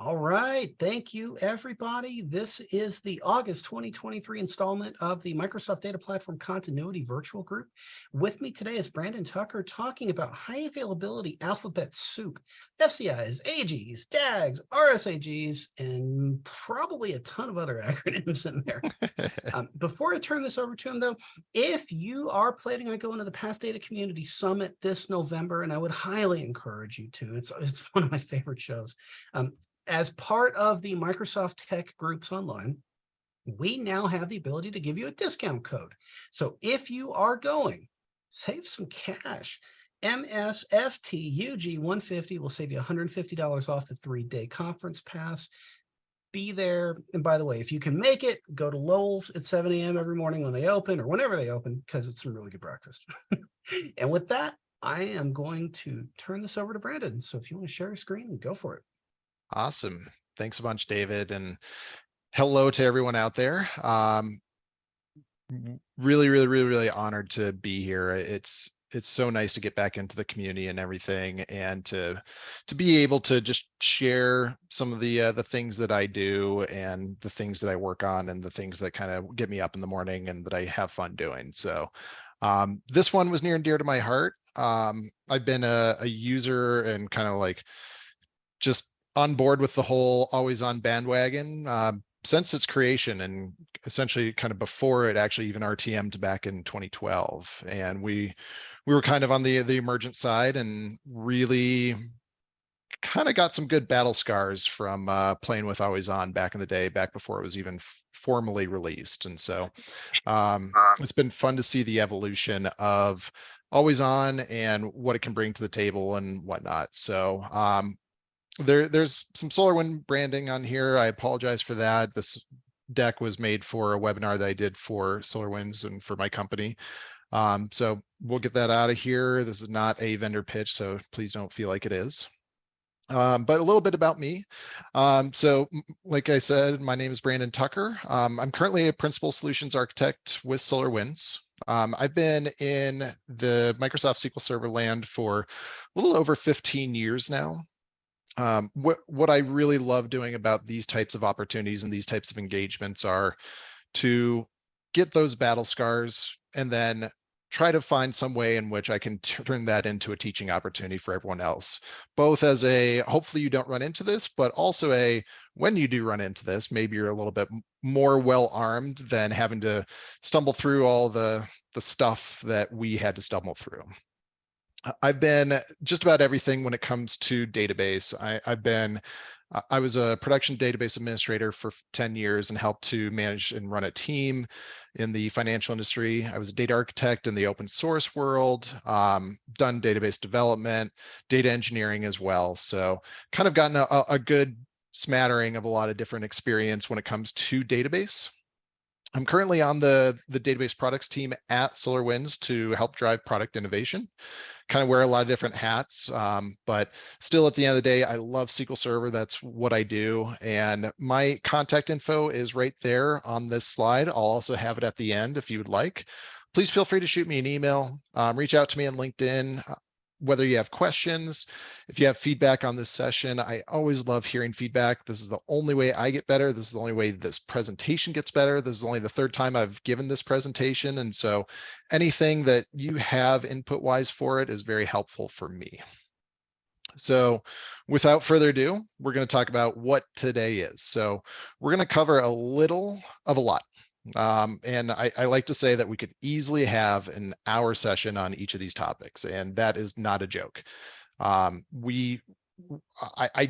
All right. Thank you, everybody. This is the August 2023 installment of the Microsoft Data Platform Continuity Virtual Group. With me today is Brandon Tucker talking about high availability alphabet soup, FCIs, AGs, DAGs, RSAGs, and probably a ton of other acronyms in there. Before I turn this over to him, though, if you are planning on going to the Past Data Community Summit this November, and I would highly encourage you to, it's one of my favorite shows. As part of the Microsoft Tech Groups Online, we now have the ability to give you a discount code. So if you are going, save some cash. MSFTUG150 will save you $150 off the 3-day conference pass. Be there. And by the way, if you can make it, go to Lowell's at 7 a.m. every morning when they open or whenever they open, because it's some really good breakfast. And with that, I am going to turn this over to Brandon. So if you want to share your screen, go for it. Awesome. Thanks a bunch, David. And hello to everyone out there. Really honored to be here. It's so nice to get back into the community and everything, and to be able to just share some of the things that I do and the things that I work on and the things that kind of get me up in the morning and that I have fun doing. So this one was near and dear to my heart. I've been a user and kind of like just on board with the whole always on bandwagon since its creation, and essentially kind of before it actually even RTM'd back in 2012. And we were kind of on the emergent side and really kind of got some good battle scars from playing with always on back in the day, back before it was even formally released. And so it's been fun to see the evolution of always on and what it can bring to the table and whatnot. So there's some SolarWinds branding on here. I apologize for that. This deck was made for a webinar that I did for SolarWinds and for my company. So we'll get that out of here. This is not a vendor pitch, so please don't feel like it is. But a little bit about me. So like I said, my name is Brandon Tucker. I'm currently a principal solutions architect with SolarWinds. I've been in the Microsoft SQL Server land for a little over 15 years now. What I really love doing about these types of opportunities and these types of engagements are to get those battle scars and then try to find some way in which I can turn that into a teaching opportunity for everyone else, both as a hopefully you don't run into this, but also a when you do run into this, maybe you're a little bit more well armed than having to stumble through all the stuff that we had to stumble through. I've been just about everything when it comes to database. I was a production database administrator for 10 years and helped to manage and run a team in the financial industry. I was a data architect in the open source world, done database development, data engineering as well. So kind of gotten a good smattering of a lot of different experience when it comes to database. I'm currently on the database products team at SolarWinds to help drive product innovation. Kind of wear a lot of different hats, but still at the end of the day, I love SQL Server. That's what I do. And my contact info is right there on this slide. I'll also have it at the end if you would like. Please feel free to shoot me an email, reach out to me on LinkedIn. Whether you have questions, if you have feedback on this session, I always love hearing feedback. This is the only way I get better. This is the only way this presentation gets better. This is only the third time I've given this presentation. And so anything that you have input-wise for it is very helpful for me. So without further ado, we're going to talk about what today is. So we're going to cover a little of a lot. And I like to say that we could easily have an hour session on each of these topics, and that is not a joke. I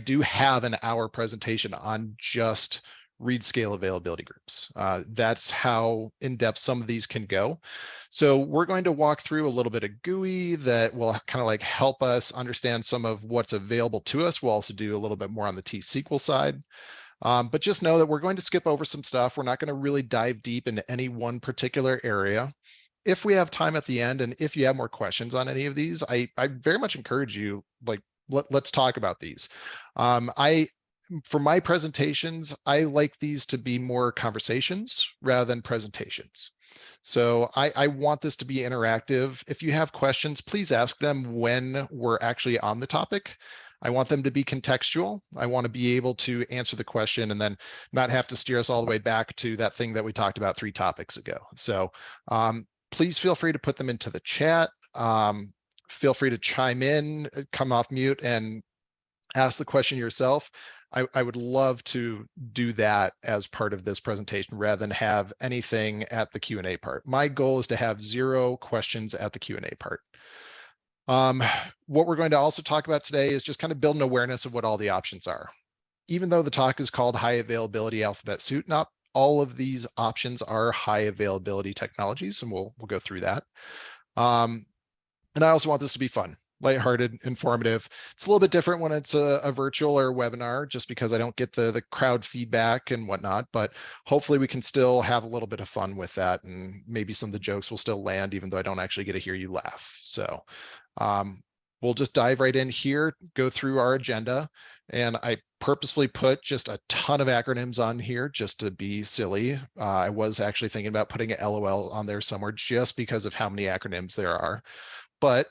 do have an hour presentation on just read scale availability groups. That's how in-depth some of these can go. So we're going to walk through a little bit of GUI that will kind of like help us understand some of what's available to us. We'll also do a little bit more on the T-SQL side. But just know that we're going to skip over some stuff. We're not going to really dive deep into any one particular area. If we have time at the end, and if you have more questions on any of these, I very much encourage you, like, let's talk about these. For my presentations, I like these to be more conversations rather than presentations. So I want this to be interactive. If you have questions, please ask them when we're actually on the topic. I want them to be contextual. I want to be able to answer the question and then not have to steer us all the way back to that thing that we talked about 3 topics ago. So please feel free to put them into the chat. Feel free to chime in, come off mute and ask the question yourself. I would love to do that as part of this presentation rather than have anything at the Q&A part. My goal is to have 0 questions at the Q&A part. What we're going to also talk about today is just kind of build an awareness of what all the options are. Even though the talk is called High Availability Alphabet Soup, not all of these options are high availability technologies, and we'll go through that. And I also want this to be fun, lighthearted, informative. It's a little bit different when it's a virtual or a webinar, just because I don't get the crowd feedback and whatnot, but hopefully we can still have a little bit of fun with that, and maybe some of the jokes will still land, even though I don't actually get to hear you laugh. So we'll just dive right in here, go through our agenda, and I purposefully put just a ton of acronyms on here just to be silly. I was actually thinking about putting a LOL on there somewhere just because of how many acronyms there are, but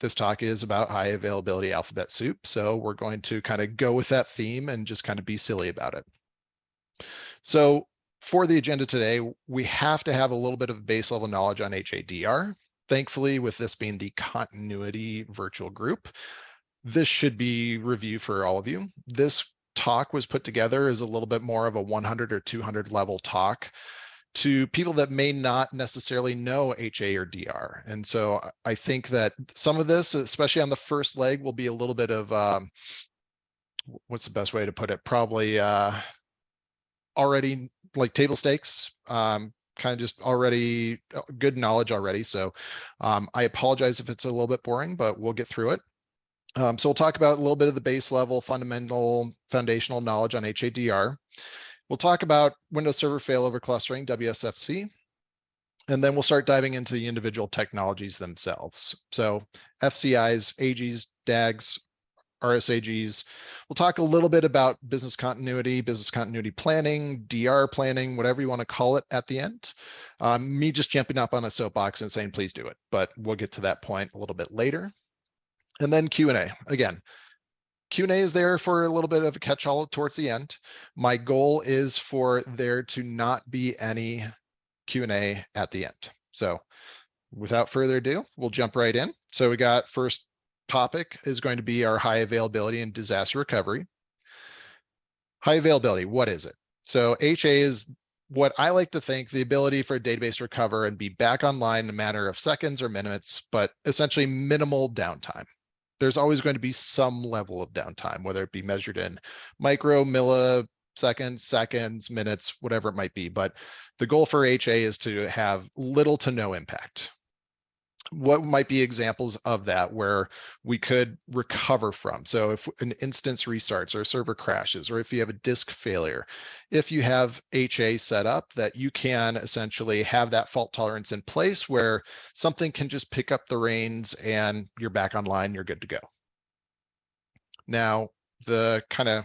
this talk is about high availability alphabet soup. So we're going to kind of go with that theme and just kind of be silly about it. So for the agenda today, we have to have a little bit of base level knowledge on HADR. Thankfully, with this being the continuity virtual group, this should be review for all of you. This talk was put together as a little bit more of a 100 or 200 level talk to people that may not necessarily know HA or DR. And so I think that some of this, especially on the first leg, will be a little bit of, what's the best way to put it? Probably already like table stakes, kind of just already good knowledge already. So I apologize if it's a little bit boring, but we'll get through it. So we'll talk about a little bit of the base level, fundamental, foundational knowledge on HADR. We'll talk about Windows Server failover clustering, WSFC, and then we'll start diving into the individual technologies themselves. So FCIs, AGs, DAGs, RSAGs. We'll talk a little bit about business continuity planning, DR planning, whatever you want to call it at the end. Me just jumping up on a soapbox and saying, please do it, but we'll get to that point a little bit later. And then Q&A. Again, Q&A is there for a little bit of a catch-all towards the end. My goal is for there to not be any Q&A at the end. So without further ado, we'll jump right in. So we got first topic is going to be our high availability and disaster recovery. High availability, what is it? So HA is what I like to think the ability for a database to recover and be back online in a matter of seconds or minutes, but essentially minimal downtime. There's always going to be some level of downtime, whether it be measured in micro, milliseconds, seconds, minutes, whatever it might be. But the goal for HA is to have little to no impact. What might be examples of that where we could recover from? So if an instance restarts or a server crashes, or if you have a disk failure, if you have HA set up, that you can essentially have that fault tolerance in place where something can just pick up the reins and you're back online, you're good to go. Now, the kind of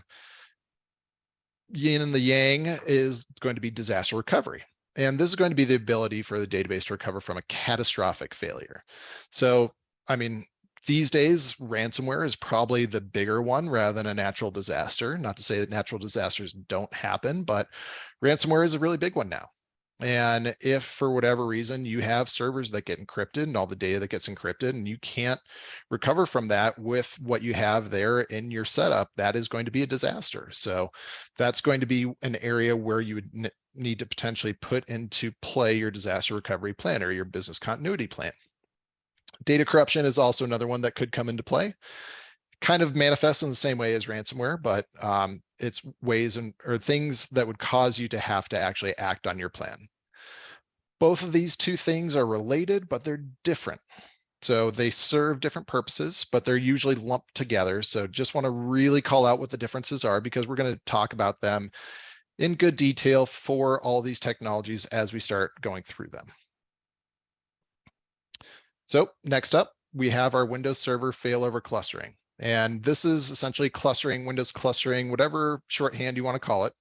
yin and the yang is going to be disaster recovery. And this is going to be the ability for the database to recover from a catastrophic failure. So, I mean, these days, ransomware is probably the bigger one rather than a natural disaster. Not to say that natural disasters don't happen, but ransomware is a really big one now. And if for whatever reason you have servers that get encrypted and all the data that gets encrypted and you can't recover from that with what you have there in your setup, that is going to be a disaster. So that's going to be an area where you would need to potentially put into play your disaster recovery plan or your business continuity plan. Data corruption is also another one that could come into play. Kind of manifests in the same way as ransomware, but it's ways or things that would cause you to have to actually act on your plan. Both of these two things are related, but they're different. So they serve different purposes, but they're usually lumped together. So just want to really call out what the differences are because we're going to talk about them in good detail for all these technologies as we start going through them. So next up, we have our Windows Server failover clustering. And this is essentially clustering, Windows clustering, whatever shorthand you want to call it.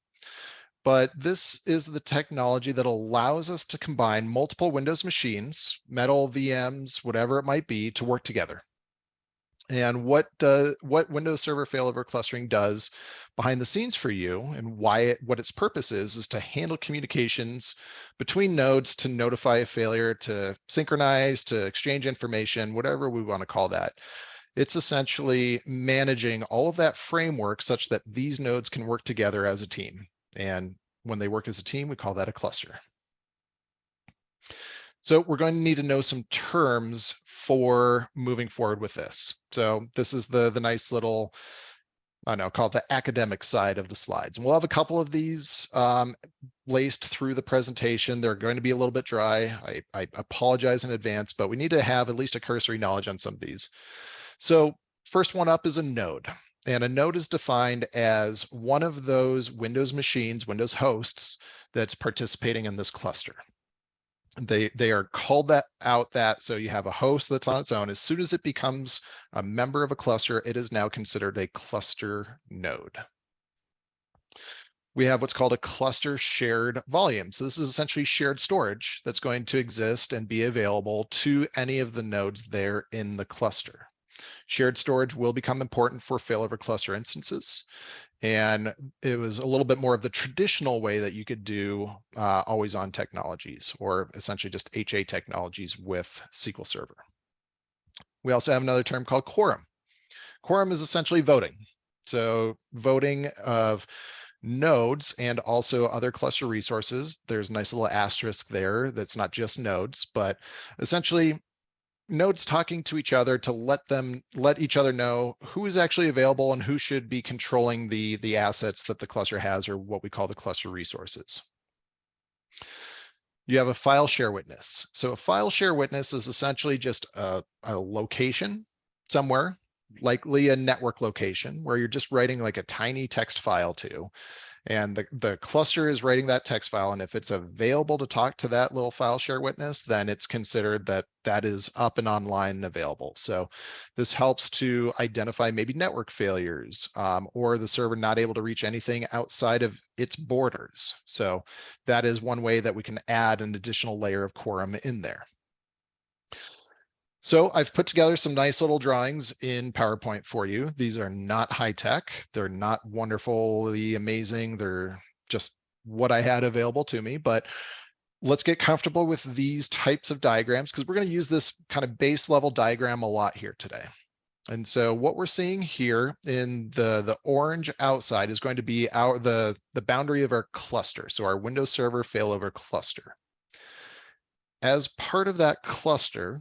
But this is the technology that allows us to combine multiple Windows machines, metal VMs, whatever it might be, to work together. And what Windows Server failover clustering does behind the scenes for you, and what its purpose is to handle communications between nodes, to notify a failure, to synchronize, to exchange information, whatever we want to call that. It's essentially managing all of that framework such that these nodes can work together as a team. And when they work as a team, we call that a cluster. So we're going to need to know some terms for moving forward with this. So this is the nice little, I don't know, call it the academic side of the slides. And we'll have a couple of these laced through the presentation. They're going to be a little bit dry. I apologize in advance, but we need to have at least a cursory knowledge on some of these. So first one up is a node. And a node is defined as one of those Windows machines, Windows hosts, that's participating in this cluster. They are called that. So you have a host that's on its own. As soon as it becomes a member of a cluster, it is now considered a cluster node. We have what's called a cluster shared volume. So this is essentially shared storage that's going to exist and be available to any of the nodes there in the cluster. Shared storage will become important for failover cluster instances. And it was a little bit more of the traditional way that you could do always on technologies, or essentially just HA technologies with SQL Server. We also have another term called quorum. Quorum is essentially voting. So voting of nodes and also other cluster resources. There's a nice little asterisk there that's not just nodes, but essentially nodes talking to each other to let each other know who is actually available and who should be controlling the assets that the cluster has, or what we call the cluster resources. You have a file share witness. So a file share witness is essentially just a location somewhere, likely a network location, where you're just writing like a tiny text file to. And the cluster is writing that text file. And if it's available to talk to that little file share witness, then it's considered that is up and online and available. So this helps to identify maybe network failures or the server not able to reach anything outside of its borders. So that is one way that we can add an additional layer of quorum in there. So I've put together some nice little drawings in PowerPoint for you. These are not high tech. They're not wonderfully amazing. They're just what I had available to me, but let's get comfortable with these types of diagrams, because we're going to use this kind of base level diagram a lot here today. And so what we're seeing here in the orange outside is going to be the boundary of our cluster. So our Windows Server failover cluster. As part of that cluster,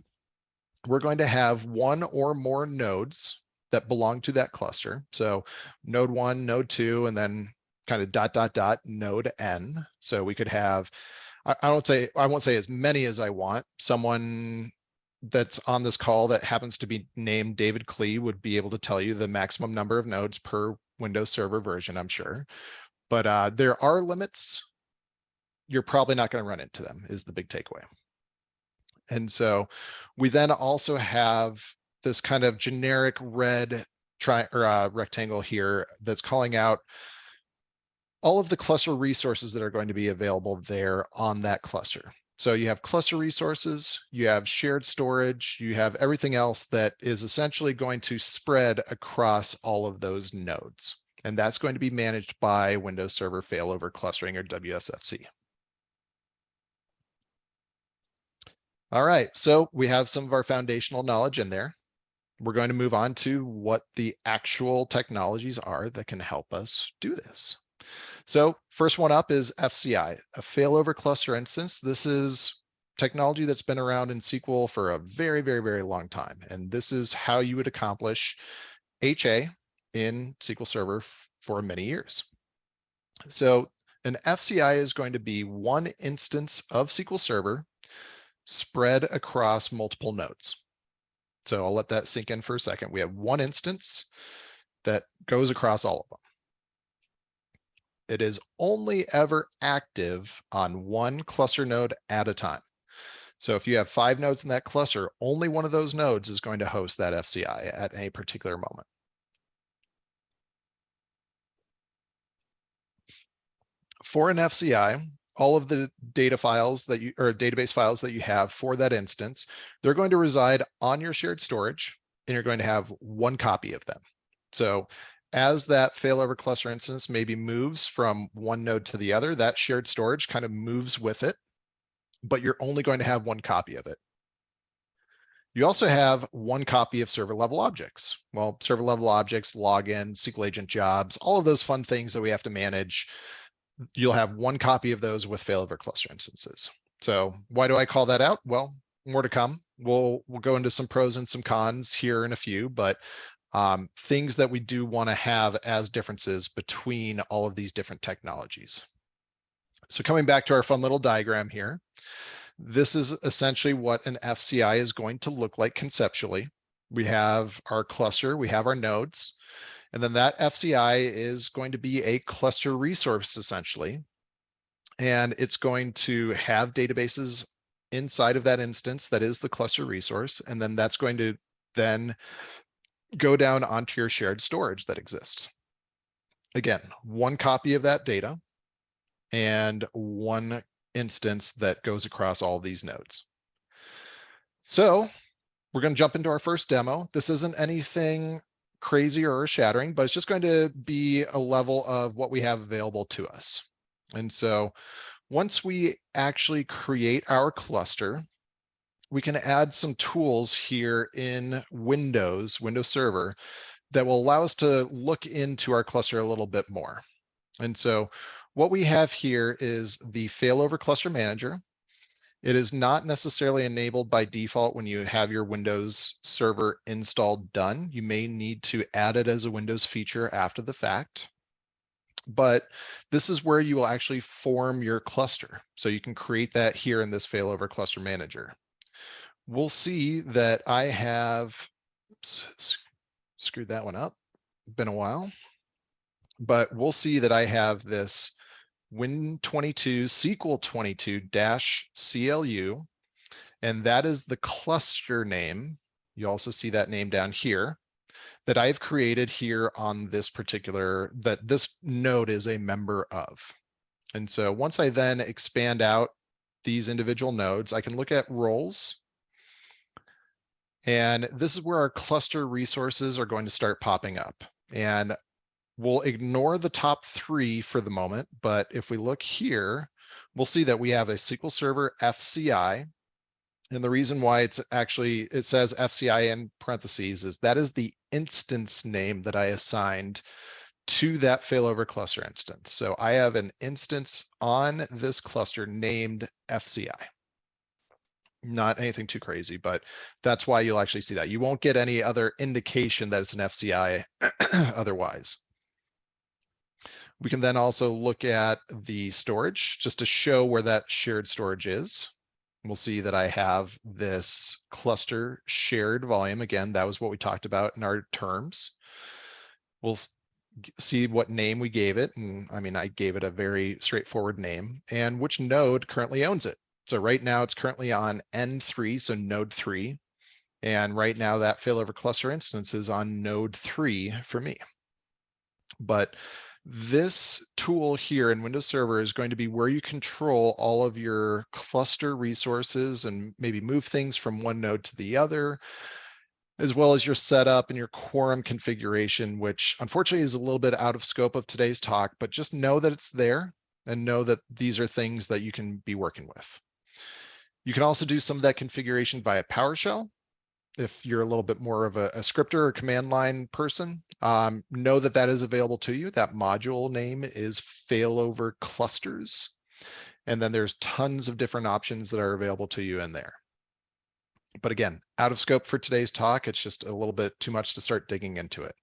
we're going to have one or more nodes that belong to that cluster. So node 1, node 2, and then kind of ... node n. So we could have, I won't say as many as I want. Someone that's on this call that happens to be named David Klee would be able to tell you the maximum number of nodes per Windows Server version, I'm sure. But there are limits. You're probably not going to run into them, is the big takeaway. And so we then also have this kind of generic red rectangle here that's calling out all of the cluster resources that are going to be available there on that cluster. So you have cluster resources, you have shared storage, you have everything else that is essentially going to spread across all of those nodes. And that's going to be managed by Windows Server Failover Clustering, or WSFC. All right, so we have some of our foundational knowledge in there. We're going to move on to what the actual technologies are that can help us do this. So first one up is FCI, a failover cluster instance. This is technology that's been around in SQL for a very, very, very long time. And this is how you would accomplish HA in SQL Server for many years. So an FCI is going to be one instance of SQL Server spread across multiple nodes. So I'll let that sink in for a second. We have one instance that goes across all of them. It is only ever active on one cluster node at a time. So if you have 5 nodes in that cluster, only one of those nodes is going to host that FCI at any particular moment. For an FCI, all of the data files that you, or database files that you have for that instance, they're going to reside on your shared storage. and you're going to have one copy of them. So as that failover cluster instance maybe moves from one node to the other, that shared storage kind of moves with it, but you're only going to have one copy of it. You also have one copy of server level objects. Well, server level objects, login, SQL agent jobs, all of those fun things that we have to manage. You'll have one copy of those with failover cluster instances. So why do I call that out? Well, more to come. We'll go into some pros and some cons here in a few, but things that we do want to have as differences between all of these different technologies. So coming back to our fun little diagram here, this is essentially what an FCI is going to look like conceptually. We have our cluster, we have our nodes, and then that FCI is going to be a cluster resource essentially. And it's going to have databases inside of that instance that is the cluster resource. And then that's going to then go down onto your shared storage that exists. Again, one copy of that data and one instance that goes across all of these nodes. So we're going to jump into our first demo. This isn't anything crazy or earth-shattering, but it's just going to be a level of what we have available to us. And so once we actually create our cluster, we can add some tools here in Windows Server that will allow us to look into our cluster a little bit more. And so what we have here is the failover cluster manager. It is not necessarily enabled by default when you have your Windows Server installed done. You may need to add it as a Windows feature after the fact. But this is where you will actually form your cluster. So you can create that here in this failover cluster manager. We'll see that I have, oops, screwed that one up, been a while, but we'll see that I have this Win22 SQL 22-CLU, and that is the cluster name. You also see that name down here that I've created here on this particular, that this node is a member of. And so once I then expand out these individual nodes, I can look at roles. And this is where our cluster resources are going to start popping up. And we'll ignore the top three for the moment, but if we look here, we'll see that we have a SQL Server FCI. And the reason why it says FCI in parentheses is that is the instance name that I assigned to that failover cluster instance. So I have an instance on this cluster named FCI. Not anything too crazy, but that's why you'll actually see that. You won't get any other indication that it's an FCI otherwise. We can then also look at the storage just to show where that shared storage is. We'll see that I have this cluster shared volume. Again, that was what we talked about in our terms. We'll see what name we gave it. And I mean, I gave it a very straightforward name and which node currently owns it. So right now it's currently on N3, so node 3. And right now that failover cluster instance is on node 3 for me. But this tool here in Windows Server is going to be where you control all of your cluster resources and maybe move things from one node to the other, as well as your setup and your quorum configuration, which unfortunately is a little bit out of scope of today's talk, but just know that it's there and know that these are things that you can be working with. You can also do some of that configuration via PowerShell. If you're a little bit more of a scripter or command line person, know that that is available to you. That module name is failover clusters. And then there's tons of different options that are available to you in there. But again, out of scope for today's talk, it's just a little bit too much to start digging into it.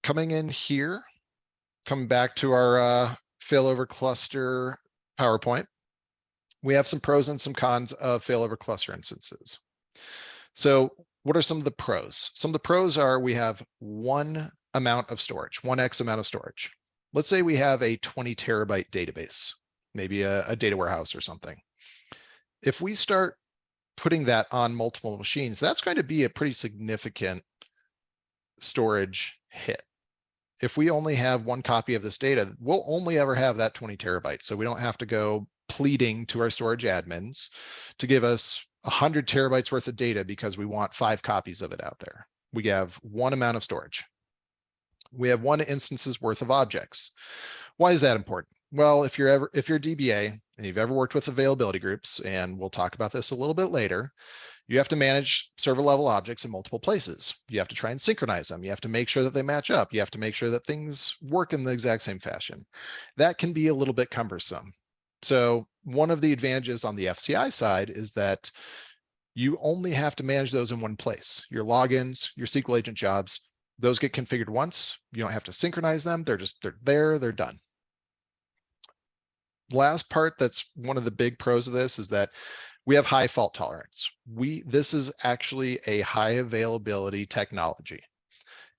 Coming in here, coming back to our failover cluster PowerPoint. We have some pros and some cons of failover cluster instances. So what are some of the pros? Some of the pros are we have one amount of storage, 1x amount of storage. Let's say we have a 20 terabyte database, maybe a data warehouse or something. If we start putting that on multiple machines, that's going to be a pretty significant storage hit. If we only have one copy of this data, we'll only ever have that 20 terabytes. So we don't have to go pleading to our storage admins to give us 100 terabytes worth of data because we want 5 copies of it out there. We have one amount of storage. We have one instance's worth of objects. Why is that important? Well, if you're DBA and you've ever worked with availability groups, and we'll talk about this a little bit later, you have to manage server level objects in multiple places. You have to try and synchronize them. You have to make sure that they match up. You have to make sure that things work in the exact same fashion. That can be a little bit cumbersome. So one of the advantages on the FCI side is that you only have to manage those in one place. Your logins, your SQL agent jobs, those get configured once. You don't have to synchronize them. They're there, they're done. Last part that's one of the big pros of this is that we have high fault tolerance. This is actually a high availability technology.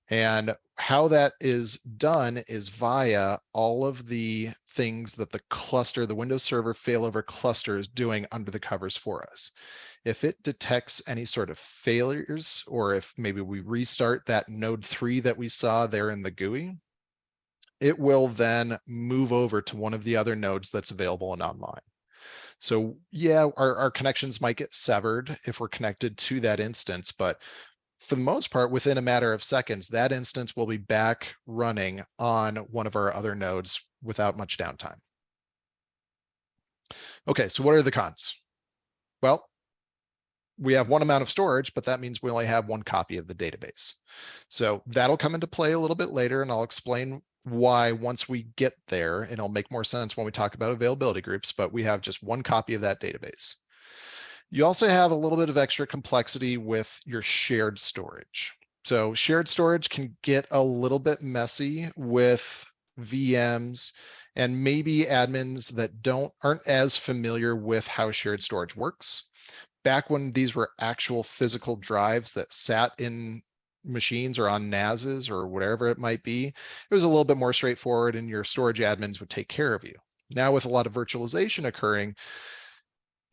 And how that is done is via all of the things that the cluster, the Windows Server failover cluster is doing under the covers for us. If it detects any sort of failures, or if maybe we restart that node 3 that we saw there in the GUI, it will then move over to one of the other nodes that's available and online. So yeah, our connections might get severed if we're connected to that instance, but for the most part, within a matter of seconds, that instance will be back running on one of our other nodes without much downtime. Okay, so what are the cons? Well, we have one amount of storage, but that means we only have one copy of the database. So that'll come into play a little bit later, and I'll explain why once we get there, and it'll make more sense when we talk about availability groups, but we have just one copy of that database. You also have a little bit of extra complexity with your shared storage. So shared storage can get a little bit messy with VMs and maybe admins that aren't as familiar with how shared storage works. Back when these were actual physical drives that sat in machines or on NASs or whatever it might be, it was a little bit more straightforward and your storage admins would take care of you. Now with a lot of virtualization occurring,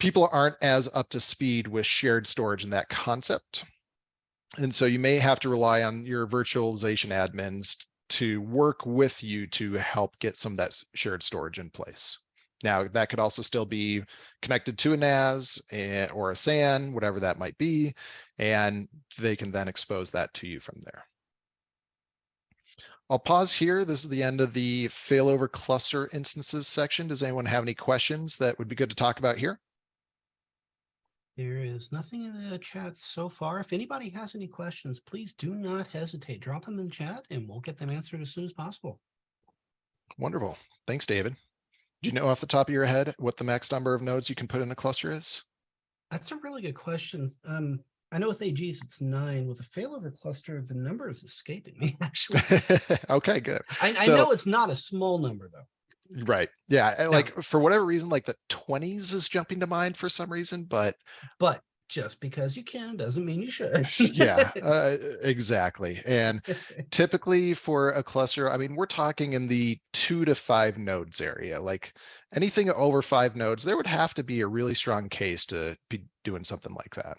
people aren't as up to speed with shared storage and that concept. And so you may have to rely on your virtualization admins to work with you to help get some of that shared storage in place. Now, that could also still be connected to a NAS or a SAN, whatever that might be, and they can then expose that to you from there. I'll pause here. This is the end of the failover cluster instances section. Does anyone have any questions that would be good to talk about here? There is nothing in the chat so far. If anybody has any questions, please do not hesitate. Drop them in the chat and we'll get them answered as soon as possible. Wonderful. Thanks, David. Do you know off the top of your head what the max number of nodes you can put in a cluster is? That's a really good question. I know with AGs it's 9. With a failover cluster, the number is escaping me, actually. Okay, good. I know it's not a small number, though. Right. Yeah. No. Like for whatever reason, like the 20s is jumping to mind for some reason, but just because you can doesn't mean you should. yeah, exactly. And typically for a cluster, I mean, we're talking in the 2 to 5 nodes area. Like anything over 5 nodes, there would have to be a really strong case to be doing something like that.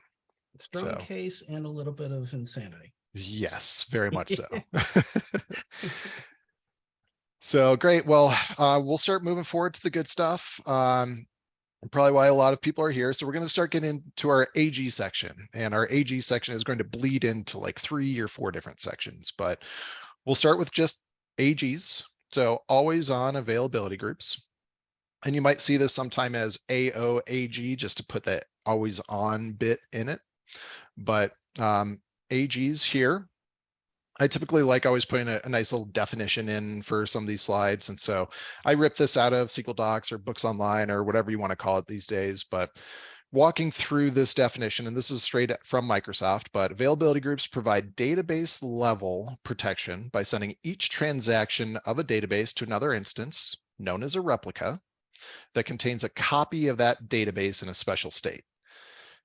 Strong case and a little bit of insanity. Yes, very much so. So great. Well, we'll start moving forward to the good stuff. Probably why a lot of people are here. So we're going to start getting into our AG section, and our AG section is going to bleed into like 3 or 4 different sections, but we'll start with just AGs. So always on availability groups. And you might see this sometime as AOAG, just to put that always on bit in it. But AGs here, I typically like always putting a nice little definition in for some of these slides. And so I rip this out of SQL Docs or Books Online or whatever you want to call it these days. But walking through this definition, and this is straight from Microsoft, but availability groups provide database level protection by sending each transaction of a database to another instance, known as a replica, that contains a copy of that database in a special state.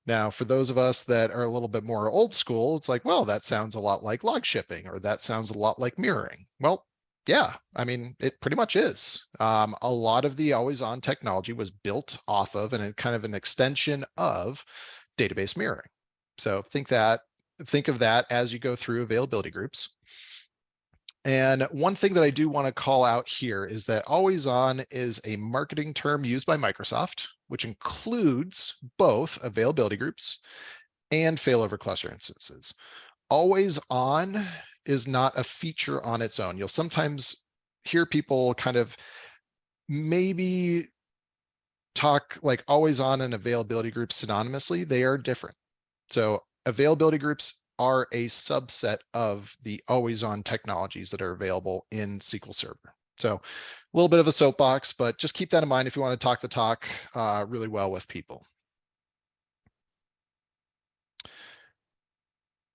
Now, for those of us that are a little bit more old school, it's like, well, that sounds a lot like log shipping, or that sounds a lot like mirroring. Well, yeah, I mean, it pretty much is. A lot of the always on technology was built off of and kind of an extension of database mirroring. So think of that as you go through availability groups. And one thing that I do want to call out here is that always on is a marketing term used by Microsoft, which includes both availability groups and failover cluster instances. Always on is not a feature on its own. You'll sometimes hear people kind of maybe talk like always on and availability groups synonymously. They are different. So availability groups are a subset of the always on technologies that are available in SQL Server. So a little bit of a soapbox, but just keep that in mind if you want to talk the talk really well with people.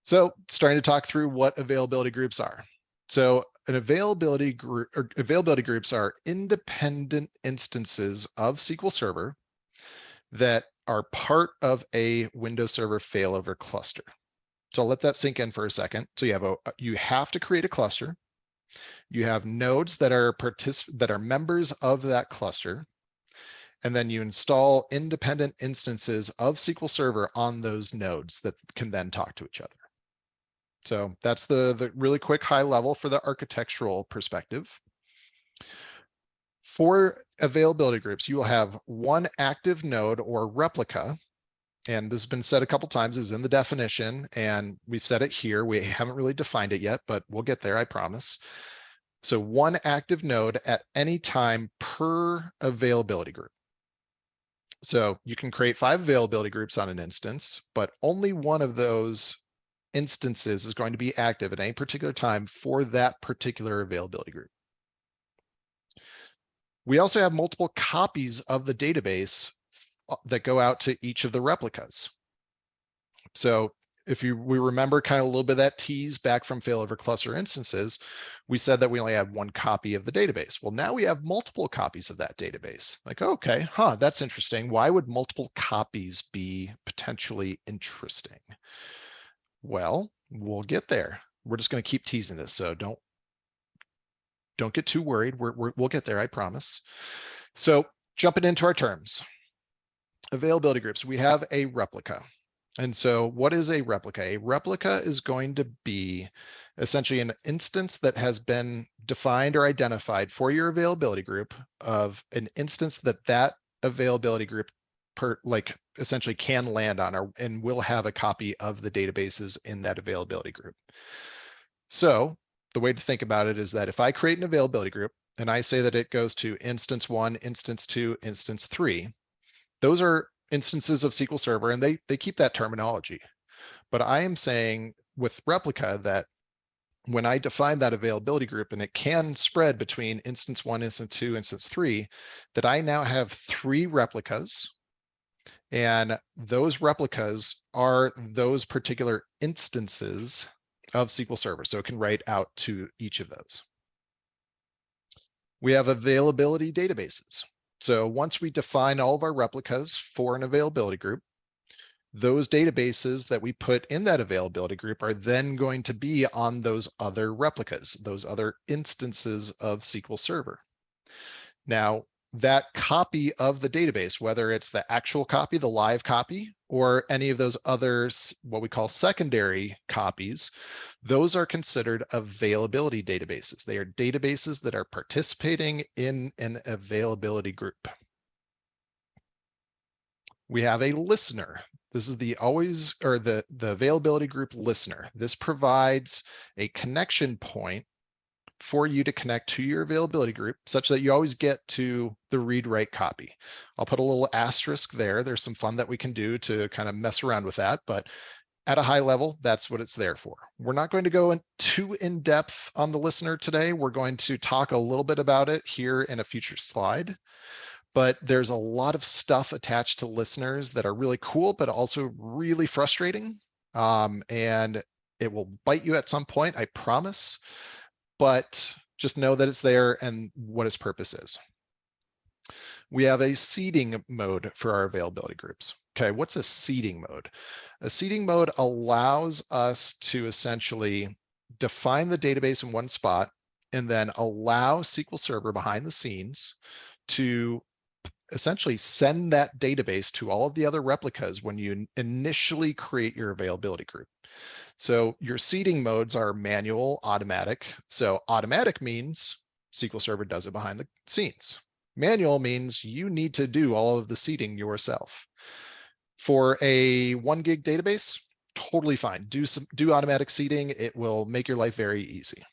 So starting to talk through what availability groups are. So an availability group or availability groups are independent instances of SQL Server that are part of a Windows Server failover cluster. So I'll let that sink in for a second. So you have to create a cluster. You have nodes that are members of that cluster, and then you install independent instances of SQL Server on those nodes that can then talk to each other. So that's the really quick high level for the architectural perspective. For availability groups, you will have one active node or replica. And this has been said a couple times. It was in the definition, and we've said it here. We haven't really defined it yet, but we'll get there, I promise. So one active node at any time per availability group. So you can create 5 availability groups on an instance, but only one of those instances is going to be active at any particular time for that particular availability group. We also have multiple copies of the database that go out to each of the replicas. So if we remember kind of a little bit of that tease back from failover cluster instances, we said that we only have one copy of the database. Well, now we have multiple copies of that database. Like, okay, that's interesting. Why would multiple copies be potentially interesting? Well, we'll get there. We're just going to keep teasing this, so don't get too worried. We'll get there, I promise. So jumping into our terms. Availability groups, we have a replica. And so what is a replica? A replica is going to be essentially an instance that has been defined or identified for your availability group of an instance that availability group essentially can land on and will have a copy of the databases in that availability group. So the way to think about it is that if I create an availability group and I say that it goes to instance 1, instance 2, instance 3, those are instances of SQL Server, and they keep that terminology. But I am saying with replica that when I define that availability group, and it can spread between instance 1, instance 2, instance 3, that I now have 3 replicas, and those replicas are those particular instances of SQL Server. So it can write out to each of those. We have availability databases. So once we define all of our replicas for an availability group, those databases that we put in that availability group are then going to be on those other replicas, those other instances of SQL Server. Now, that copy of the database, whether it's the actual copy, the live copy, or any of those others, what we call secondary copies, those are considered availability databases. They are databases that are participating in an availability group. We have a listener. This is the availability group listener. This provides a connection point for you to connect to your availability group such that you always get to the read-write copy. I'll put a little asterisk there. There's some fun that we can do to kind of mess around with that, but at a high level, that's what it's there for. We're not going to go too in-depth on the listener today. We're going to talk a little bit about it here in a future slide, but there's a lot of stuff attached to listeners that are really cool, but also really frustrating. And it will bite you at some point, I promise. But just know that it's there and what its purpose is. We have a seeding mode for our availability groups. Okay, what's a seeding mode? A seeding mode allows us to essentially define the database in one spot and then allow SQL Server behind the scenes to essentially send that database to all of the other replicas when you initially create your availability group. So your seeding modes are manual, automatic. So automatic means SQL Server does it behind the scenes. Manual means you need to do all of the seeding yourself. For a 1 gig database, totally fine. Do automatic seeding. It will make your life very easy.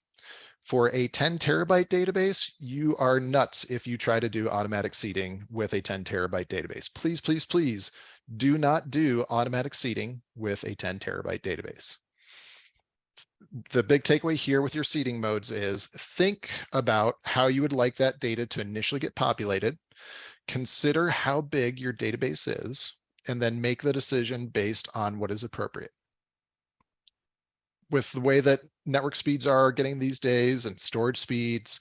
For a 10 terabyte database, you are nuts if you try to do automatic seeding with a 10 terabyte database. Please, please, please do not do automatic seeding with a 10 terabyte database. The big takeaway here with your seeding modes is think about how you would like that data to initially get populated, consider how big your database is, and then make the decision based on what is appropriate. With the way that network speeds are getting these days and storage speeds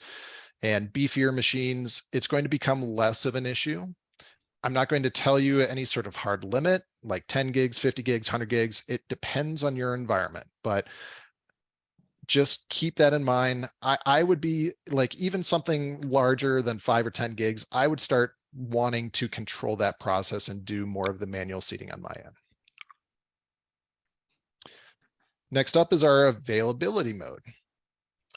and beefier machines, it's going to become less of an issue. I'm not going to tell you any sort of hard limit, like 10 gigs, 50 gigs, 100 gigs. It depends on your environment, but just keep that in mind. I would be like, even something larger than 5 or 10 gigs, I would start wanting to control that process and do more of the manual seeding on my end. Next up is our availability mode.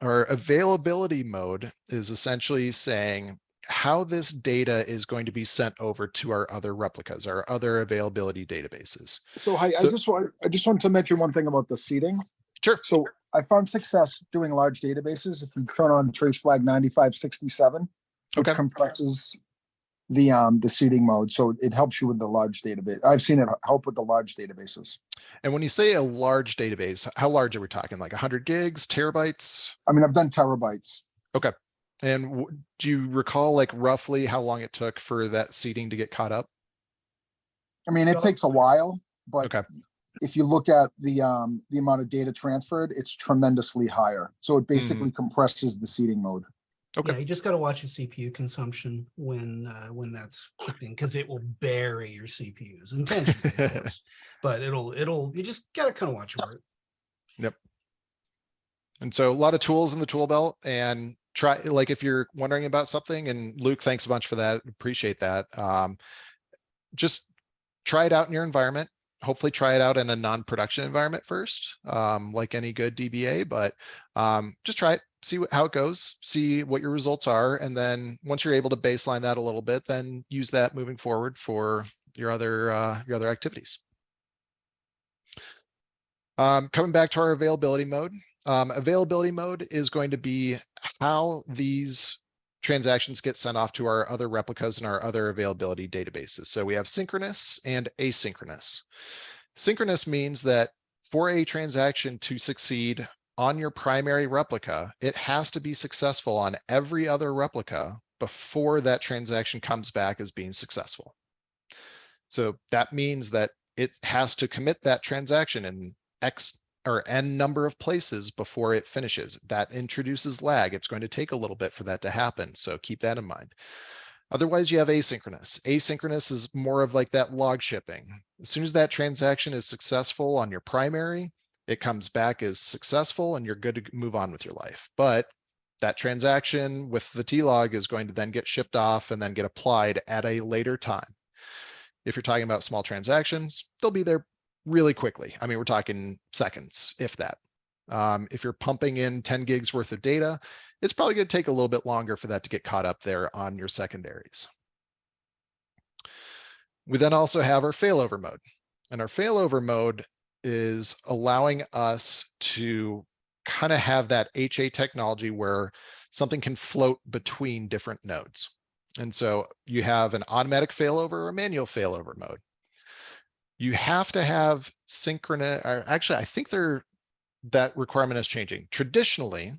Our availability mode is essentially saying how this data is going to be sent over to our other replicas, our other availability databases. So I just want to mention one thing about the seeding. Sure. So I found success doing large databases if you turn on trace flag 9567, which Okay. compresses the seeding mode. So it helps you with the large database. I've seen it help with the large databases. And when you say a large database, how large are we talking? Like 100 gigs, terabytes? I mean, I've done terabytes. Okay. And do you recall like roughly how long it took for that seeding to get caught up? I mean, it takes a while, but Okay. if you look at the amount of data transferred, it's tremendously higher. So it basically compresses the seeding mode. Okay. Yeah, you just got to watch your CPU consumption when that's kicked in, because it will bury your CPUs intentionally, of course. But you just got to kind of watch for it. Yep. And so a lot of tools in the tool belt, and try, like if you're wondering about something, and Luke, thanks a bunch for that. Appreciate that. Just try it out in your environment. Hopefully try it out in a non-production environment first, like any good DBA, but just try it, see how it goes, see what your results are. And then once you're able to baseline that a little bit, then use that moving forward for your other activities. Coming back to our availability mode. Availability mode is going to be how these transactions get sent off to our other replicas and our other availability databases. So we have synchronous and asynchronous. Synchronous means that for a transaction to succeed on your primary replica, it has to be successful on every other replica before that transaction comes back as being successful. So that means that it has to commit that transaction in X or N number of places before it finishes. That introduces lag. It's going to take a little bit for that to happen. So keep that in mind. Otherwise, you have asynchronous. Asynchronous is more of like that log shipping. As soon as that transaction is successful on your primary, it comes back as successful and you're good to move on with your life. But that transaction with the T-log is going to then get shipped off and then get applied at a later time. If you're talking about small transactions, they'll be there really quickly. I mean, we're talking seconds, if that. If you're pumping in 10 gigs worth of data, it's probably going to take a little bit longer for that to get caught up there on your secondaries. We then also have our failover mode. And our failover mode is allowing us to kind of have that HA technology where something can float between different nodes. And so you have an automatic failover or a manual failover mode. You have to have synchronous, or actually, I think that requirement is changing. Traditionally,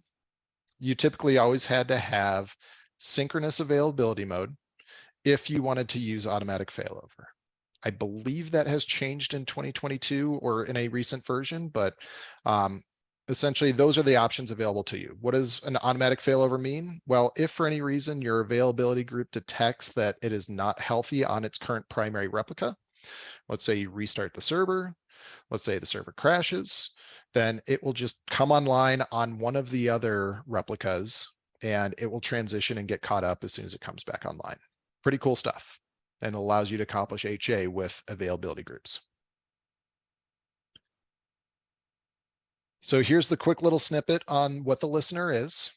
you typically always had to have synchronous availability mode if you wanted to use automatic failover. I believe that has changed in 2022 or in a recent version, but essentially those are the options available to you. What does an automatic failover mean? Well, if for any reason your availability group detects that it is not healthy on its current primary replica, let's say you restart the server, let's say the server crashes, then it will just come online on one of the other replicas and it will transition and get caught up as soon as it comes back online. Pretty cool stuff, and allows you to accomplish HA with availability groups. So here's the quick little snippet on what the listener is.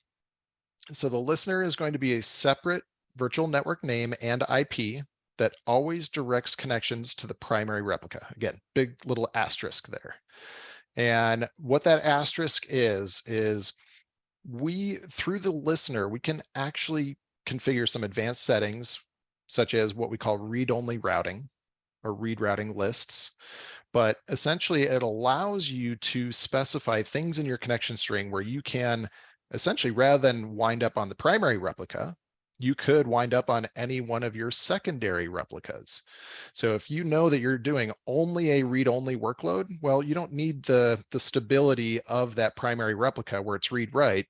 So the listener is going to be a separate virtual network name and IP that always directs connections to the primary replica. Again, big little asterisk there. And what that asterisk is we, through the listener, we can actually configure some advanced settings, such as what we call read-only routing or read routing lists. But essentially, it allows you to specify things in your connection string where you can essentially, rather than wind up on the primary replica, you could wind up on any one of your secondary replicas. So if you know that you're doing only a read-only workload, well, you don't need the stability of that primary replica where it's read-write.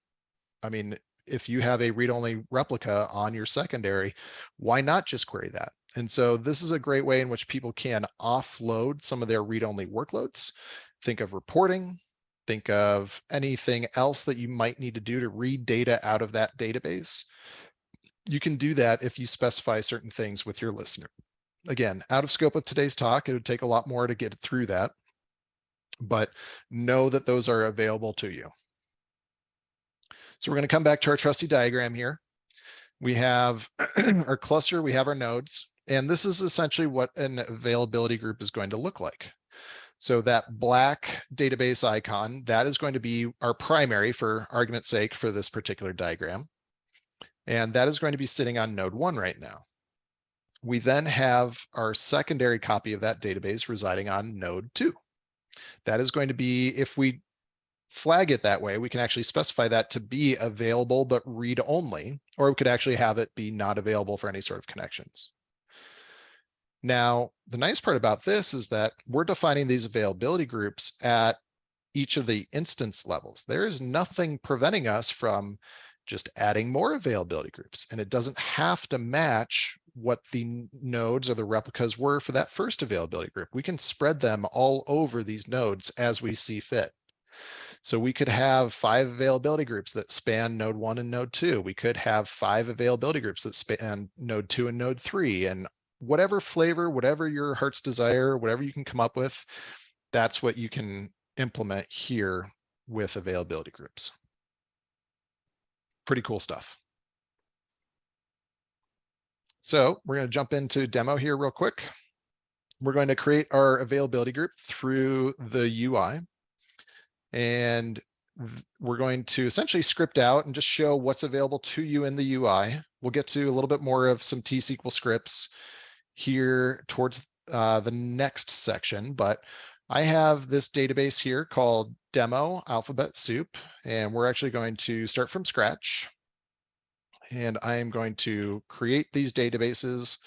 I mean, if you have a read-only replica on your secondary, why not just query that? And so this is a great way in which people can offload some of their read-only workloads. Think of reporting, think of anything else that you might need to do to read data out of that database. You can do that if you specify certain things with your listener. Again, out of scope of today's talk, it would take a lot more to get through that, but know that those are available to you. So we're going to come back to our trusty diagram here. We have our cluster, we have our nodes, and this is essentially what an availability group is going to look like. So that black database icon, that is going to be our primary, for argument's sake, for this particular diagram. And that is going to be sitting on node 1 right now. We then have our secondary copy of that database residing on node 2. That is going to be, if we flag it that way, we can actually specify that to be available but read only, or we could actually have it be not available for any sort of connections. Now, the nice part about this is that we're defining these availability groups at each of the instance levels. There is nothing preventing us from just adding more availability groups, and it doesn't have to match what the nodes or the replicas were for that first availability group. We can spread them all over these nodes as we see fit. So we could have 5 availability groups that span node 1 and node 2. We could have 5 availability groups that span node 2 and node 3, and whatever flavor, whatever your heart's desire, whatever you can come up with, that's what you can implement here with availability groups. Pretty cool stuff. So we're going to jump into demo here real quick. We're going to create our availability group through the UI. And we're going to essentially script out and just show what's available to you in the UI. We'll get to a little bit more of some T-SQL scripts here towards the next section, but I have this database here called demo alphabet soup, and we're actually going to start from scratch. And I am going to create these databases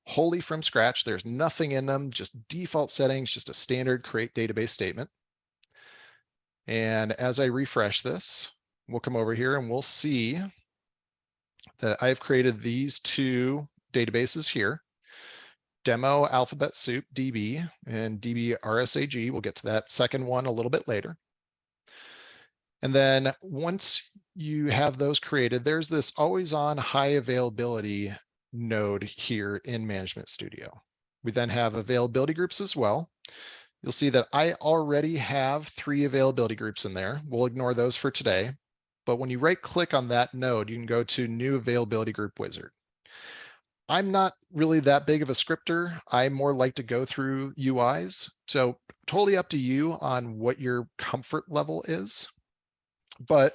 wholly from scratch. There's nothing in them, just default settings, just a standard create database statement. And as I refresh this, we'll come over here and we'll see that I've created these 2 databases here, demo alphabet soup DB and DB RSAG. We'll get to that second one a little bit later. And then once you have those created, there's this always on high availability node here in Management Studio. We then have availability groups as well. You'll see that I already have 3 availability groups in there. We'll ignore those for today. But when you right click on that node, you can go to new availability group wizard. I'm not really that big of a scripter. I more like to go through UIs. So totally up to you on what your comfort level is. But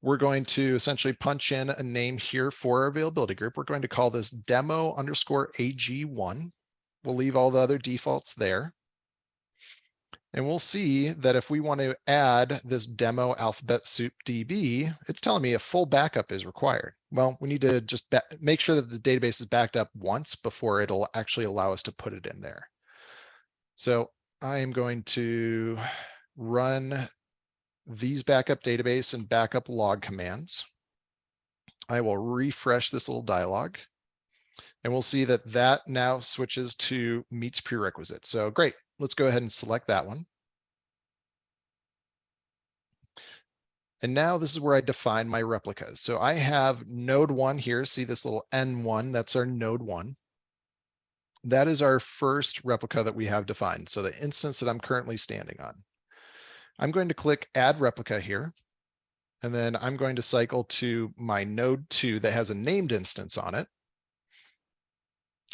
we're going to essentially punch in a name here for our availability group. We're going to call this demo underscore AG1. We'll leave all the other defaults there. And we'll see that if we want to add this demo alphabet soup DB, it's telling me a full backup is required. Well, we need to just make sure that the database is backed up once before it'll actually allow us to put it in there. So I am going to run these backup database and backup log commands. I will refresh this little dialog, and we'll see that that now switches to meets prerequisite. So great. Let's go ahead and select that one. And now this is where I define my replicas. So I have node 1 here. See this little N1, that's our node 1. That is our first replica that we have defined. So the instance that I'm currently standing on. I'm going to click Add Replica here. And then I'm going to cycle to my node 2 that has a named instance on it.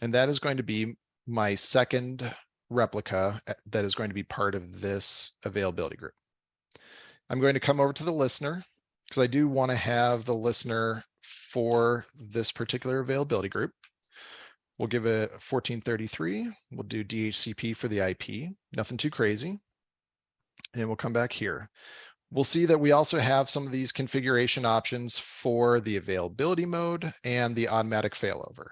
And that is going to be my second replica that is going to be part of this availability group. I'm going to come over to the listener because I do want to have the listener for this particular availability group. We'll give it 1433. We'll do DHCP for the IP, nothing too crazy. And we'll come back here. We'll see that we also have some of these configuration options for the availability mode and the automatic failover.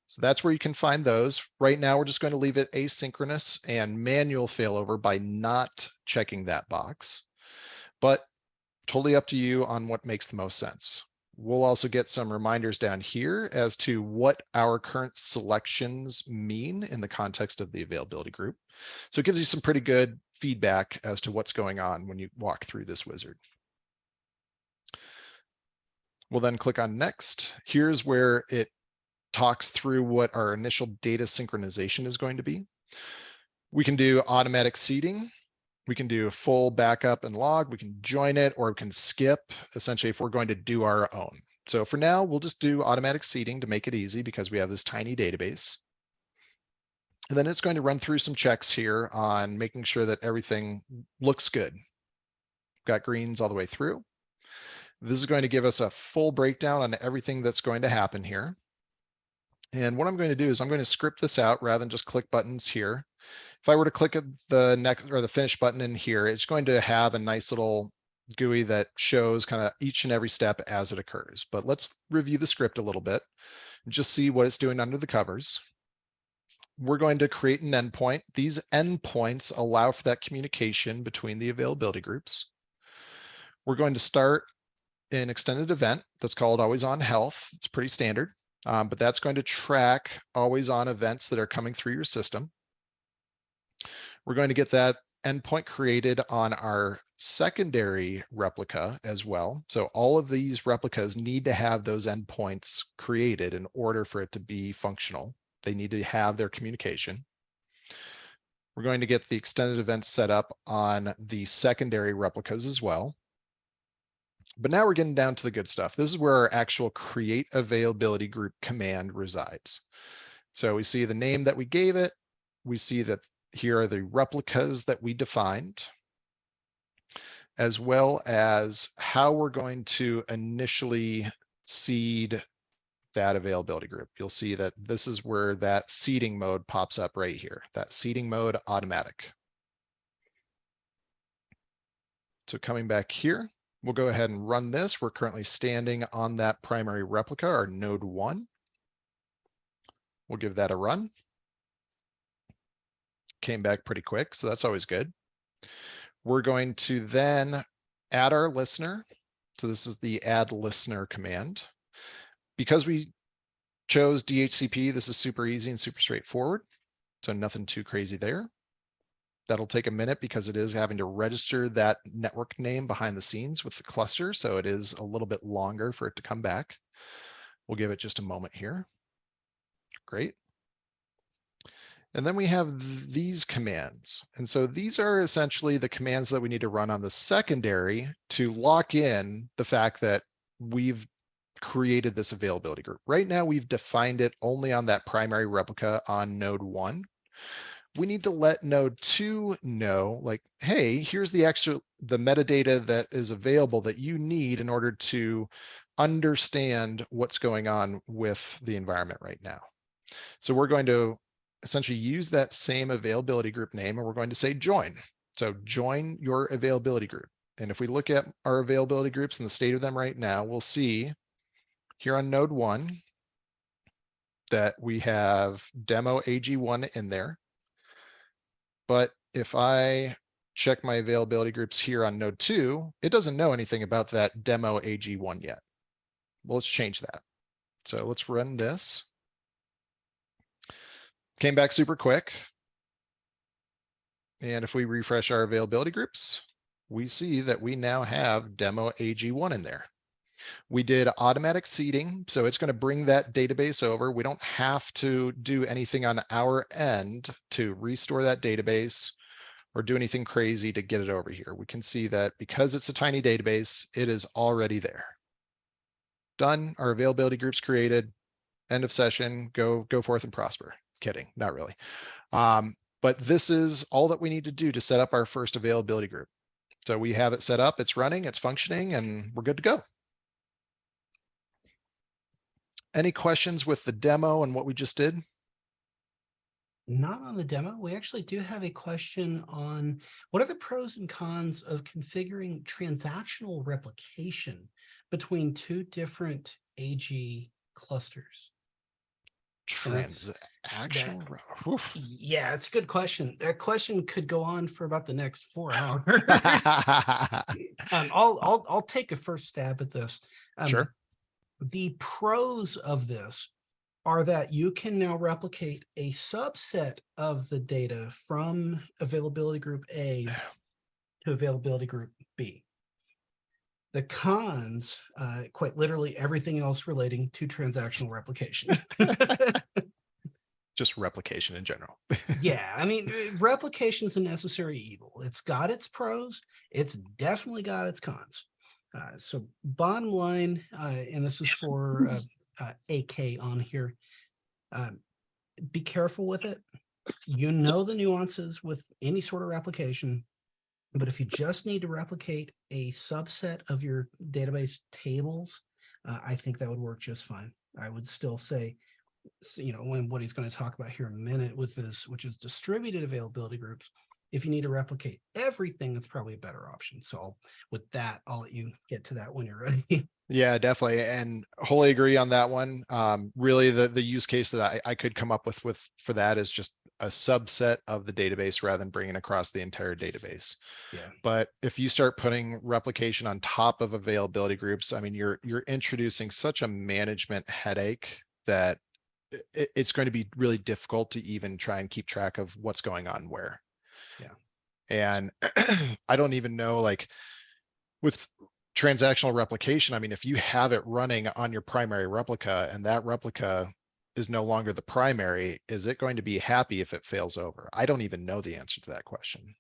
So that's where you can find those. Right now, we're just going to leave it asynchronous and manual failover by not checking that box, but totally up to you on what makes the most sense. We'll also get some reminders down here as to what our current selections mean in the context of the availability group. So it gives you some pretty good feedback as to what's going on when you walk through this wizard. We'll then click on next. Here's where it talks through what our initial data synchronization is going to be. We can do automatic seeding. We can do a full backup and log. We can join it, or we can skip, essentially, if we're going to do our own. So for now, we'll just do automatic seeding to make it easy because we have this tiny database. And then it's going to run through some checks here on making sure that everything looks good. Got greens all the way through. This is going to give us a full breakdown on everything that's going to happen here. And what I'm going to do is I'm going to script this out rather than just click buttons here. If I were to click at the next or the finish button in here, it's going to have a nice little GUI that shows kind of each and every step as it occurs. But let's review the script a little bit and just see what it's doing under the covers. We're going to create an endpoint. These endpoints allow for that communication between the availability groups. We're going to start an extended event that's called Always On Health. It's pretty standard, but that's going to track always on events that are coming through your system. We're going to get that endpoint created on our secondary replica as well. So all of these replicas need to have those endpoints created in order for it to be functional. They need to have their communication. We're going to get the extended events set up on the secondary replicas as well. But now we're getting down to the good stuff. This is where our actual create availability group command resides. So we see the name that we gave it. We see that here are the replicas that we defined, as well as how we're going to initially seed that availability group. You'll see that this is where that seeding mode pops up right here, that seeding mode automatic. So coming back here, we'll go ahead and run this. We're currently standing on that primary replica, our node 1. We'll give that a run. Came back pretty quick, so that's always good. We're going to then add our listener. So this is the add listener command. Because we chose DHCP, this is super easy and super straightforward. So nothing too crazy there. That'll take a minute because it is having to register that network name behind the scenes with the cluster. So it is a little bit longer for it to come back. We'll give it just a moment here. Great. And then we have these commands. And so these are essentially the commands that we need to run on the secondary to lock in the fact that we've created this availability group. Right now, we've defined it only on that primary replica on node 1. We need to let node 2 know, like, hey, here's the metadata that is available that you need in order to understand what's going on with the environment right now. So we're going to essentially use that same availability group name, and we're going to say join. So join your availability group. And if we look at our availability groups and the state of them right now, we'll see here on node 1 that we have demo AG1 in there. But if I check my availability groups here on node 2, it doesn't know anything about that demo AG1 yet. Well, let's change that. So let's run this. Came back super quick. And if we refresh our availability groups, we see that we now have demo AG1 in there. We did automatic seeding, so it's going to bring that database over. We don't have to do anything on our end to restore that database or do anything crazy to get it over here. We can see that because it's a tiny database, it is already there. Done. Our availability group's created. End of session. Go forth and prosper. Kidding, not really. But this is all that we need to do to set up our first availability group. So we have it set up, it's running, it's functioning, and we're good to go. Any questions with the demo and what we just did? Not on the demo. We actually do have a question on what are the pros and cons of configuring transactional replication between two different AG clusters? Transactional. Oof. Yeah, it's a good question. That question could go on for about the next 4 hours. I'll take a first stab at this. Sure. The pros of this are that you can now replicate a subset of the data from availability group A to availability group B. The cons, quite literally everything else relating to transactional replication. Just replication in general. Yeah, I mean, replication is a necessary evil. It's got its pros. It's definitely got its cons. So bottom line, and this is for AK on here, be careful with it. You know the nuances with any sort of replication, but if you just need to replicate a subset of your database tables, I think that would work just fine. I would still say, you know, when what he's going to talk about here in a minute with this, which is distributed availability groups, if you need to replicate everything, that's probably a better option. So with that, I'll let you get to that when you're ready. Yeah, definitely. And wholly agree on that one. Really the use case that I could come up with for that is just a subset of the database rather than bringing across the entire database. Yeah. But if you start putting replication on top of availability groups, I mean, you're introducing such a management headache that it's going to be really difficult to even try and keep track of what's going on where. Yeah. And I don't even know, like with transactional replication, I mean, if you have it running on your primary replica and that replica is no longer the primary, is it going to be happy if it fails over? I don't even know the answer to that question.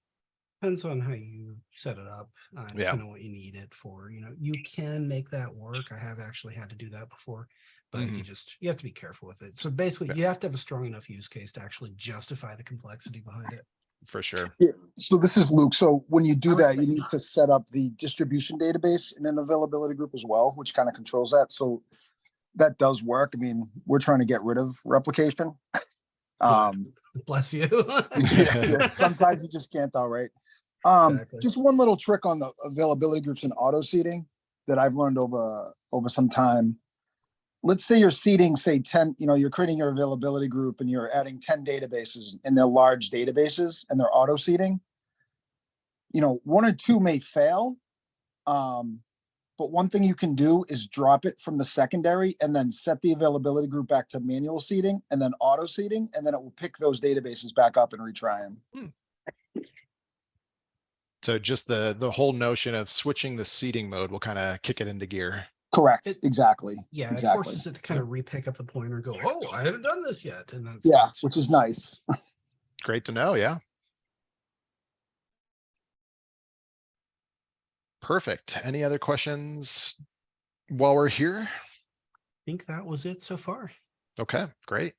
Depends on how you set it up, Yeah. kind of what you need it for. You know, you can make that work. I have actually had to do that before, but you have to be careful with it. So basically, Yeah. you have to have a strong enough use case to actually justify the complexity behind it. For sure. Yeah. So this is Luke. So when you do that, you need to set up the distribution database in an availability group as well, which kind of controls that. So that does work. I mean, we're trying to get rid of replication. Bless you. Yeah, sometimes you just can't though, right? Exactly. Just one little trick on the availability groups and auto seeding that I've learned over some time. Let's say you're seeding, say 10, you know, you're creating your availability group and you're adding 10 databases and they're large databases and they're auto seeding. You know, 1 or 2 may fail. But one thing you can do is drop it from the secondary and then set the availability group back to manual seeding and then auto seeding, and then it will pick those databases back up and retry them. So just the whole notion of switching the seeding mode will kind of kick it into gear. Correct. Exactly. Yeah, exactly. It forces it to kind of re-pick up the pointer and go, oh, I haven't done this yet. And then yeah, which is nice. Great to know. Yeah. Perfect. Any other questions while we're here? I think that was it so far. Okay, great.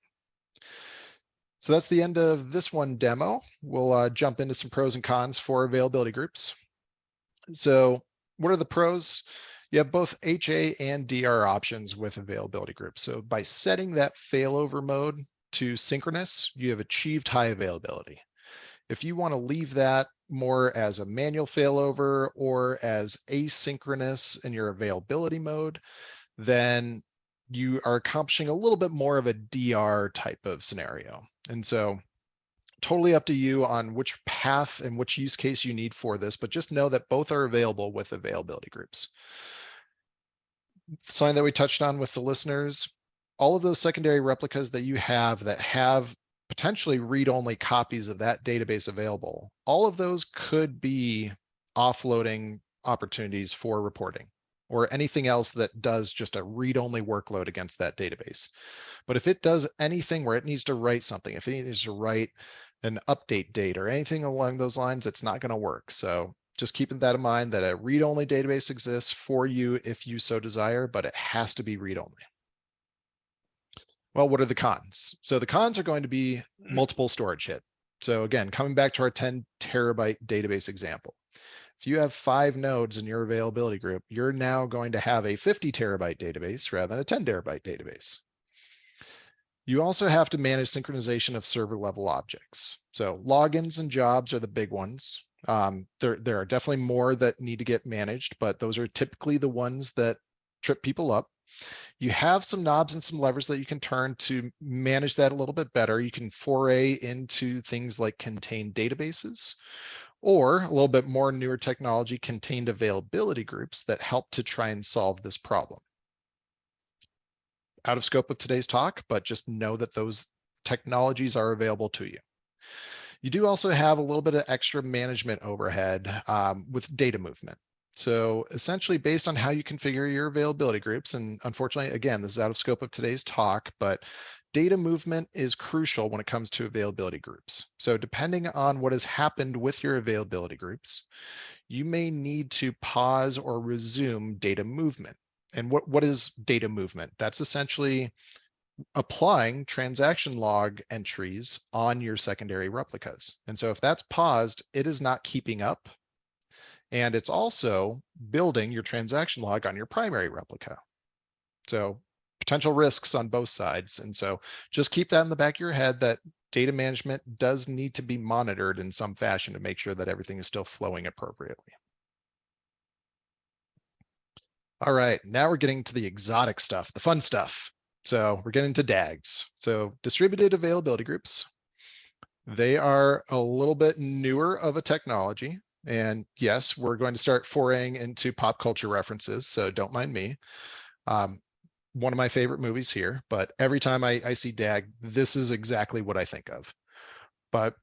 So that's the end of this one demo. We'll jump into some pros and cons for availability groups. So what are the pros? You have both HA and DR options with availability groups. So by setting that failover mode to synchronous, you have achieved high availability. If you want to leave that more as a manual failover or as asynchronous in your availability mode, then you are accomplishing a little bit more of a DR type of scenario. And so totally up to you on which path and which use case you need for this, but just know that both are available with availability groups. Something that we touched on with the listeners, all of those secondary replicas that you have that have potentially read-only copies of that database available, all of those could be offloading opportunities for reporting or anything else that does just a read-only workload against that database. But if it does anything where it needs to write something, if it needs to write an update date or anything along those lines, it's not going to work. So just keeping that in mind, that a read-only database exists for you if you so desire, but it has to be read-only. Well, what are the cons? So the cons are going to be multiple storage hit. So again, coming back to our 10 terabyte database example, if you have 5 nodes in your availability group, you're now going to have a 50 terabyte database rather than a 10 terabyte database. You also have to manage synchronization of server level objects. So logins and jobs are the big ones. There are definitely more that need to get managed, but those are typically the ones that trip people up. You have some knobs and some levers that you can turn to manage that a little bit better. You can foray into things like contained databases, or a little bit more newer technology, contained availability groups that help to try and solve this problem. Out of scope of today's talk, but just know that those technologies are available to you. You do also have a little bit of extra management overhead with data movement. So essentially based on how you configure your availability groups, and unfortunately, again, this is out of scope of today's talk, but data movement is crucial when it comes to availability groups. So depending on what has happened with your availability groups, you may need to pause or resume data movement. And what is data movement? That's essentially applying transaction log entries on your secondary replicas. And so if that's paused, it is not keeping up. And it's also building your transaction log on your primary replica. So potential risks on both sides. And so just keep that in the back of your head, that data management does need to be monitored in some fashion to make sure that everything is still flowing appropriately. All right, now we're getting to the exotic stuff, the fun stuff. So we're getting to DAGs. So distributed availability groups. They are a little bit newer of a technology. And yes, we're going to start foraying into pop culture references, so don't mind me. One of my favorite movies here, but every time I see DAG, this is exactly what I think of. But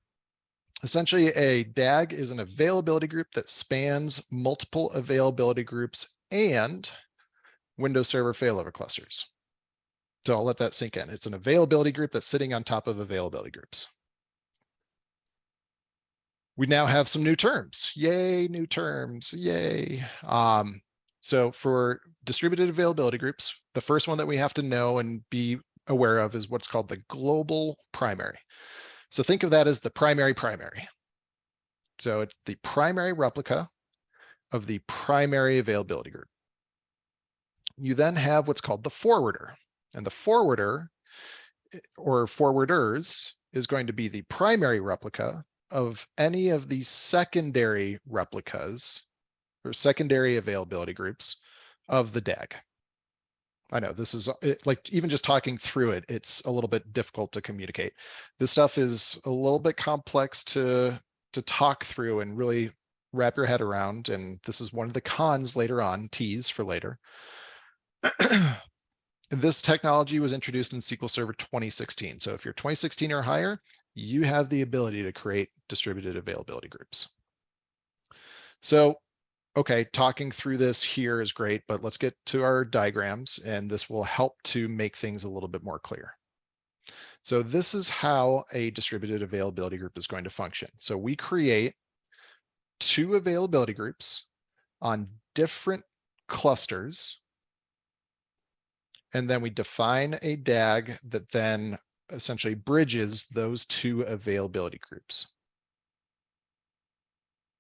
essentially a DAG is an availability group that spans multiple availability groups and Windows Server failover clusters. So I'll let that sink in. It's an availability group that's sitting on top of availability groups. We now have some new terms. Yay, new terms, yay. So for distributed availability groups, the first one that we have to know and be aware of is what's called the global primary. So think of that as the primary. So it's the primary replica of the primary availability group. You then have what's called the forwarder. And the forwarder or forwarders is going to be the primary replica of any of the secondary replicas or secondary availability groups of the DAG. I know this is like, even just talking through it, it's a little bit difficult to communicate. This stuff is a little bit complex to talk through and really wrap your head around. And this is one of the cons later on, tease for later. This technology was introduced in SQL Server 2016. So if you're 2016 or higher, you have the ability to create distributed availability groups. So, okay, talking through this here is great, but let's get to our diagrams, and this will help to make things a little bit more clear. So this is how a distributed availability group is going to function. So we create 2 availability groups on different clusters, and then we define a DAG that then essentially bridges those 2 availability groups.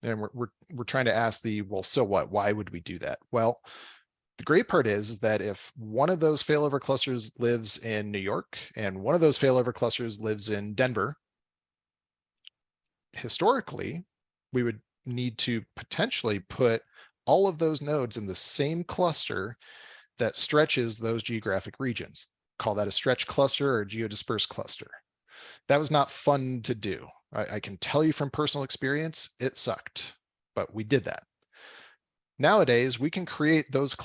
And we're trying to ask well, so what? Why would we do that? Well, the great part is that if one of those failover clusters lives in New York and one of those failover clusters lives in Denver, historically, we would need to potentially put all of those nodes in the same cluster that stretches those geographic regions. Call that a stretch cluster or a geodispersed cluster. That was not fun to do. I can tell you from personal experience, it sucked, but we did that. Nowadays, we can create those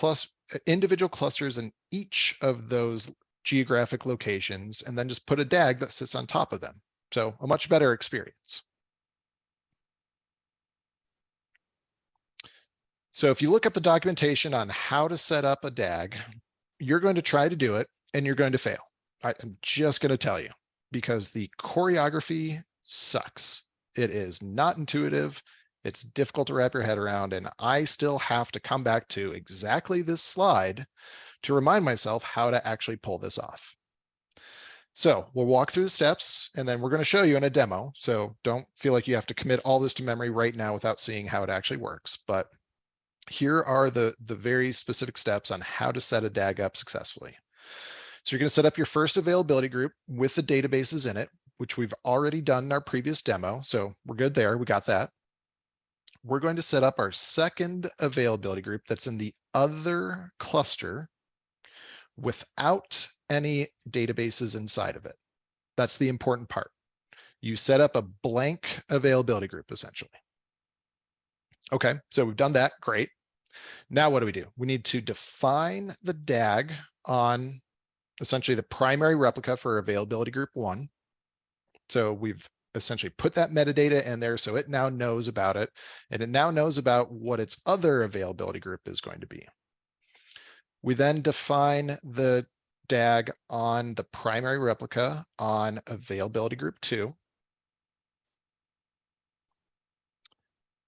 individual clusters in each of those geographic locations and then just put a DAG that sits on top of them. So a much better experience. So if you look up the documentation on how to set up a DAG, you're going to try to do it and you're going to fail. I'm just going to tell you, because the choreography sucks. It is not intuitive. It's difficult to wrap your head around. And I still have to come back to exactly this slide to remind myself how to actually pull this off. So we'll walk through the steps and then we're going to show you in a demo. So don't feel like you have to commit all this to memory right now without seeing how it actually works. But here are the very specific steps on how to set a DAG up successfully. So you're going to set up your first availability group with the databases in it, which we've already done in our previous demo. So we're good there. We got that. We're going to set up our second availability group that's in the other cluster without any databases inside of it. That's the important part. You set up a blank availability group essentially. Okay, so we've done that. Great. Now what do? We need to define the DAG on essentially the primary replica for availability group 1. So we've essentially put that metadata in there so it now knows about it, and it now knows about what its other availability group is going to be. We then define the DAG on the primary replica on availability group 2.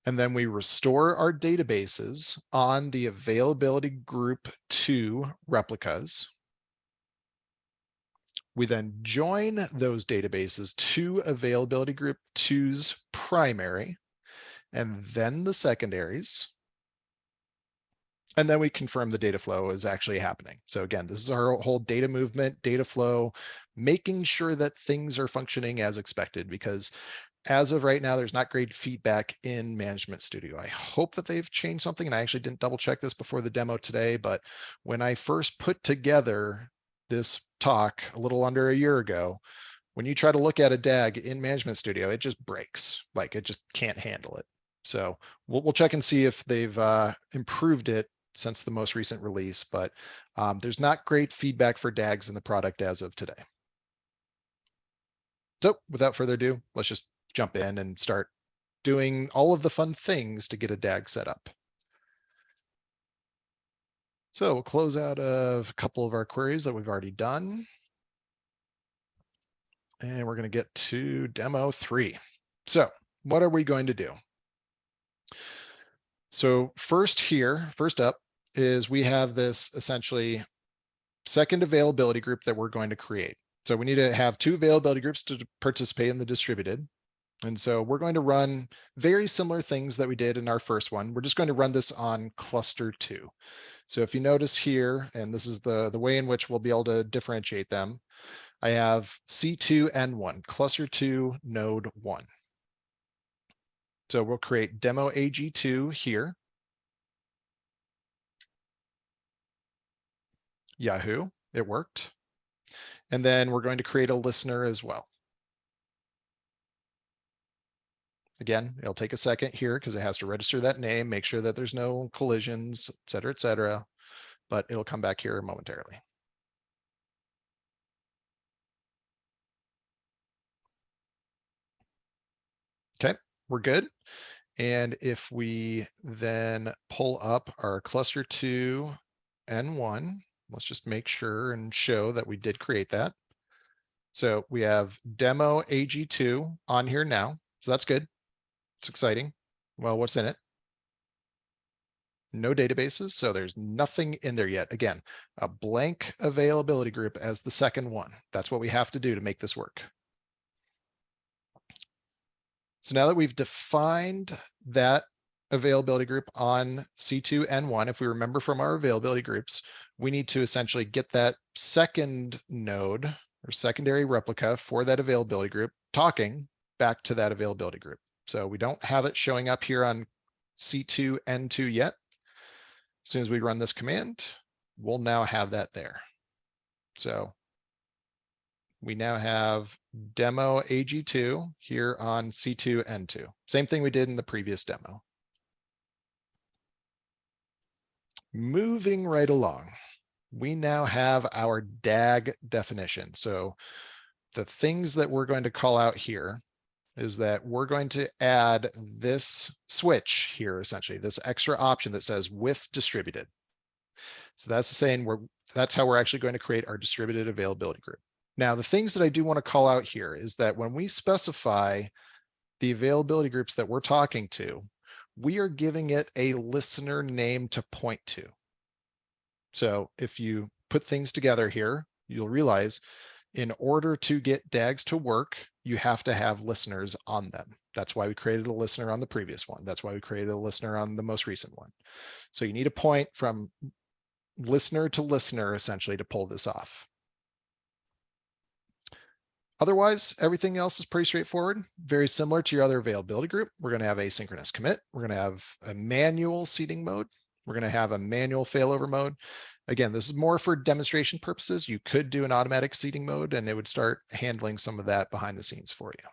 And then we restore our databases on the availability group 2 replicas. We then join those databases to availability group 2's primary, and then the secondaries. And then we confirm the data flow is actually happening. So again, this is our whole data movement, data flow, making sure that things are functioning as expected, because as of right now, there's not great feedback in Management Studio. I hope that they've changed something, and I actually didn't double check this before the demo today, but when I first put together this talk a little under a year ago, when you try to look at a DAG in Management Studio, it just breaks. Like it just can't handle it. So we'll check and see if they've improved it since the most recent release, but there's not great feedback for DAGs in the product as of today. So without further ado, let's just jump in and start doing all of the fun things to get a DAG set up. So we'll close out of a couple of our queries that we've already done. And we're going to get to demo 3. So what are we going to do? So first up is we have this essentially second availability group that we're going to create. So we need to have 2 availability groups to participate in the distributed. And so we're going to run very similar things that we did in our first one. We're just going to run this on cluster 2. So if you notice here, and this is the way in which we'll be able to differentiate them, I have C2 N1, cluster 2 node 1. So we'll create demo AG2 here. Yahoo, it worked. And then we're going to create a listener as well. Again, it'll take a second here because it has to register that name, make sure that there's no collisions, et cetera, but it'll come back here momentarily. Okay, we're good. And if we then pull up our cluster 2 N1, let's just make sure and show that we did create that. So we have demo AG2 on here now. So that's good. It's exciting. Well, what's in it? No databases, so there's nothing in there yet. Again, a blank availability group as the second one. That's what we have to do to make this work. So now that we've defined that availability group on C2 N1, if we remember from our availability groups, we need to essentially get that second node or secondary replica for that availability group talking back to that availability group. So we don't have it showing up here on C2 N2 yet. As soon as we run this command, we'll now have that there. So we now have demo AG2 here on C2 N2. Same thing we did in the previous demo. Moving right along, we now have our DAG definition. So the things that we're going to call out here is that we're going to add this switch here, essentially, this extra option that says with distributed. So that's saying that's how we're actually going to create our distributed availability group. Now, the things that I do want to call out here is that when we specify the availability groups that we're talking to, we are giving it a listener name to point to. So if you put things together here, you'll realize in order to get DAGs to work, you have to have listeners on them. That's why we created a listener on the previous one. That's why we created a listener on the most recent one. So you need a point from listener to listener, essentially, to pull this off. Otherwise, everything else is pretty straightforward, very similar to your other availability group. We're going to have asynchronous commit. We're going to have a manual seeding mode. We're going to have a manual failover mode. Again, this is more for demonstration purposes. You could do an automatic seeding mode and it would start handling some of that behind the scenes for you.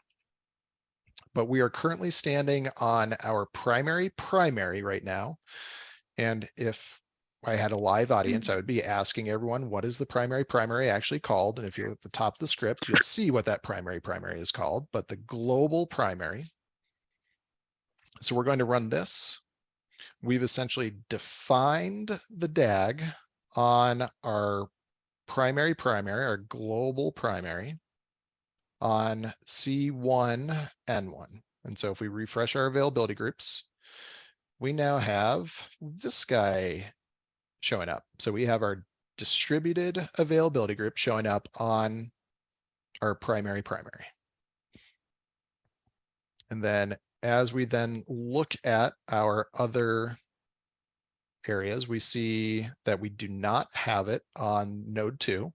But we are currently standing on our primary right now. And if I had a live audience, I would be asking everyone, what is the primary actually called? And if you're at the top of the script, you'll see what that primary is called, but the global primary. So we're going to run this. We've essentially defined the DAG on our primary, our global primary on C1, N1. And so if we refresh our availability groups, we now have this guy showing up. So we have our distributed availability group showing up on our primary. And then as we then look at our other areas, we see that we do not have it on node 2,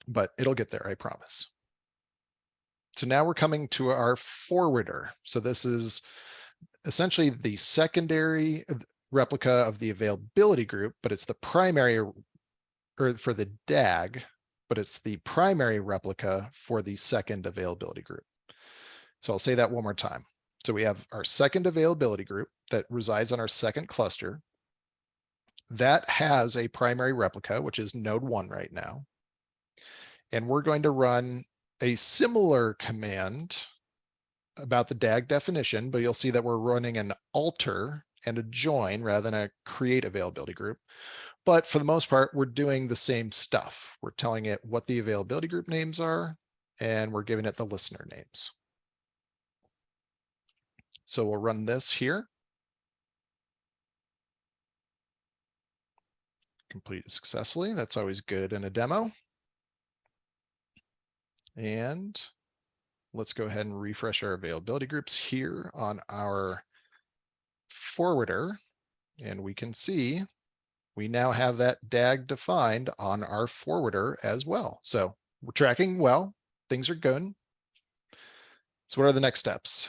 but it'll get there, I promise. So now we're coming to our forwarder. So this is essentially the secondary replica of the availability group, but it's the primary, or for the DAG, but it's the primary replica for the second availability group. So I'll say that one more time. So we have our second availability group that resides on our second cluster. That has a primary replica, which is node 1 right now. And we're going to run a similar command about the DAG definition, but you'll see that we're running an alter and a join rather than a create availability group. But for the most part, we're doing the same stuff. We're telling it what the availability group names are, and we're giving it the listener names. So we'll run this here. Completed successfully. That's always good in a demo. And let's go ahead and refresh our availability groups here on our forwarder. And we can see we now have that DAG defined on our forwarder as well. So we're tracking well, things are good. So what are the next steps?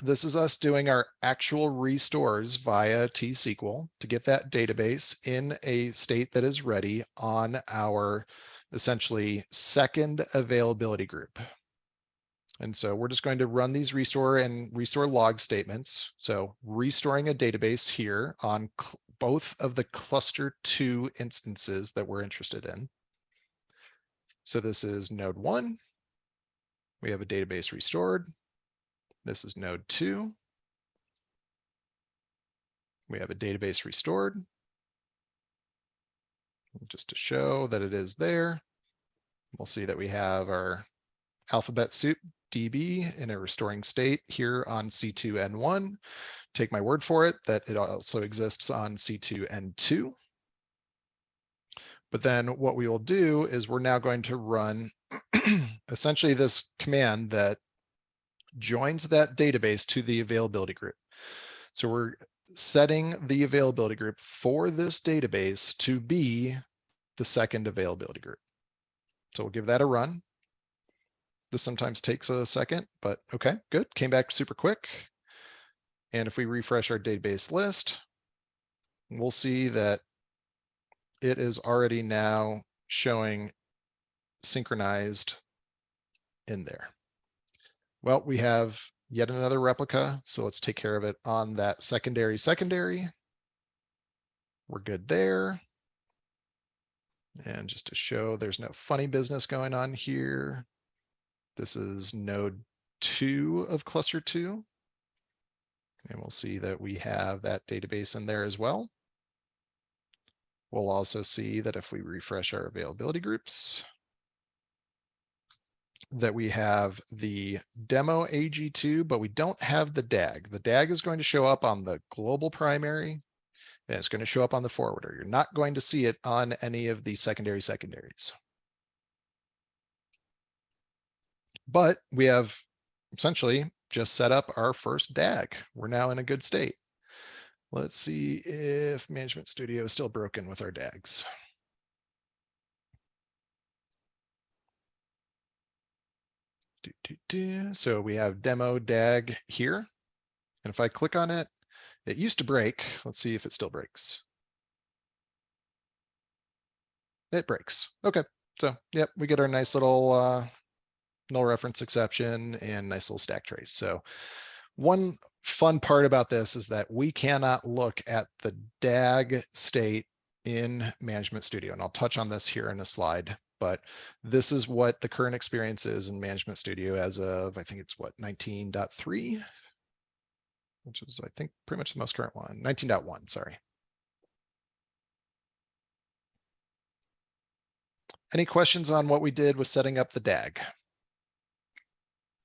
This is us doing our actual restores via T-SQL to get that database in a state that is ready on our essentially second availability group. And so we're just going to run these restore and restore log statements. So restoring a database here on both of the cluster 2 instances that we're interested in. So this is node 1. We have a database restored. This is node 2. We have a database restored. Just to show that it is there, we'll see that we have our alphabet soup DB in a restoring state here on C2N1. Take my word for it that it also exists on C2N2. But then what we will do is we're now going to run essentially this command that joins that database to the availability group. So we're setting the availability group for this database to be the second availability group. So we'll give that a run. This sometimes takes a second, but okay, good. Came back super quick. And if we refresh our database list, we'll see that it is already now showing synchronized in there. Well, we have yet another replica, so let's take care of it on that secondary. We're good there. And just to show there's no funny business going on here, this is node 2 of cluster 2. And we'll see that we have that database in there as well. We'll also see that if we refresh our availability groups, that we have the demo AG2, but we don't have the DAG. The DAG is going to show up on the global primary, and it's going to show up on the forwarder. You're not going to see it on any of the secondary secondaries. But we have essentially just set up our first DAG. We're now in a good state. Let's see if Management Studio is still broken with our DAGs. So we have demo DAG here. And if I click on it, it used to break. Let's see if it still breaks. It breaks. Okay. So, yep, we get our nice little null reference exception and nice little stack trace. So one fun part about this is that we cannot look at the DAG state in Management Studio. And I'll touch on this here in a slide, but this is what the current experience is in Management Studio as of, I think it's what, 19.3, which is, I think, pretty much the most current one, 19.1, sorry. Any questions on what we did with setting up the DAG?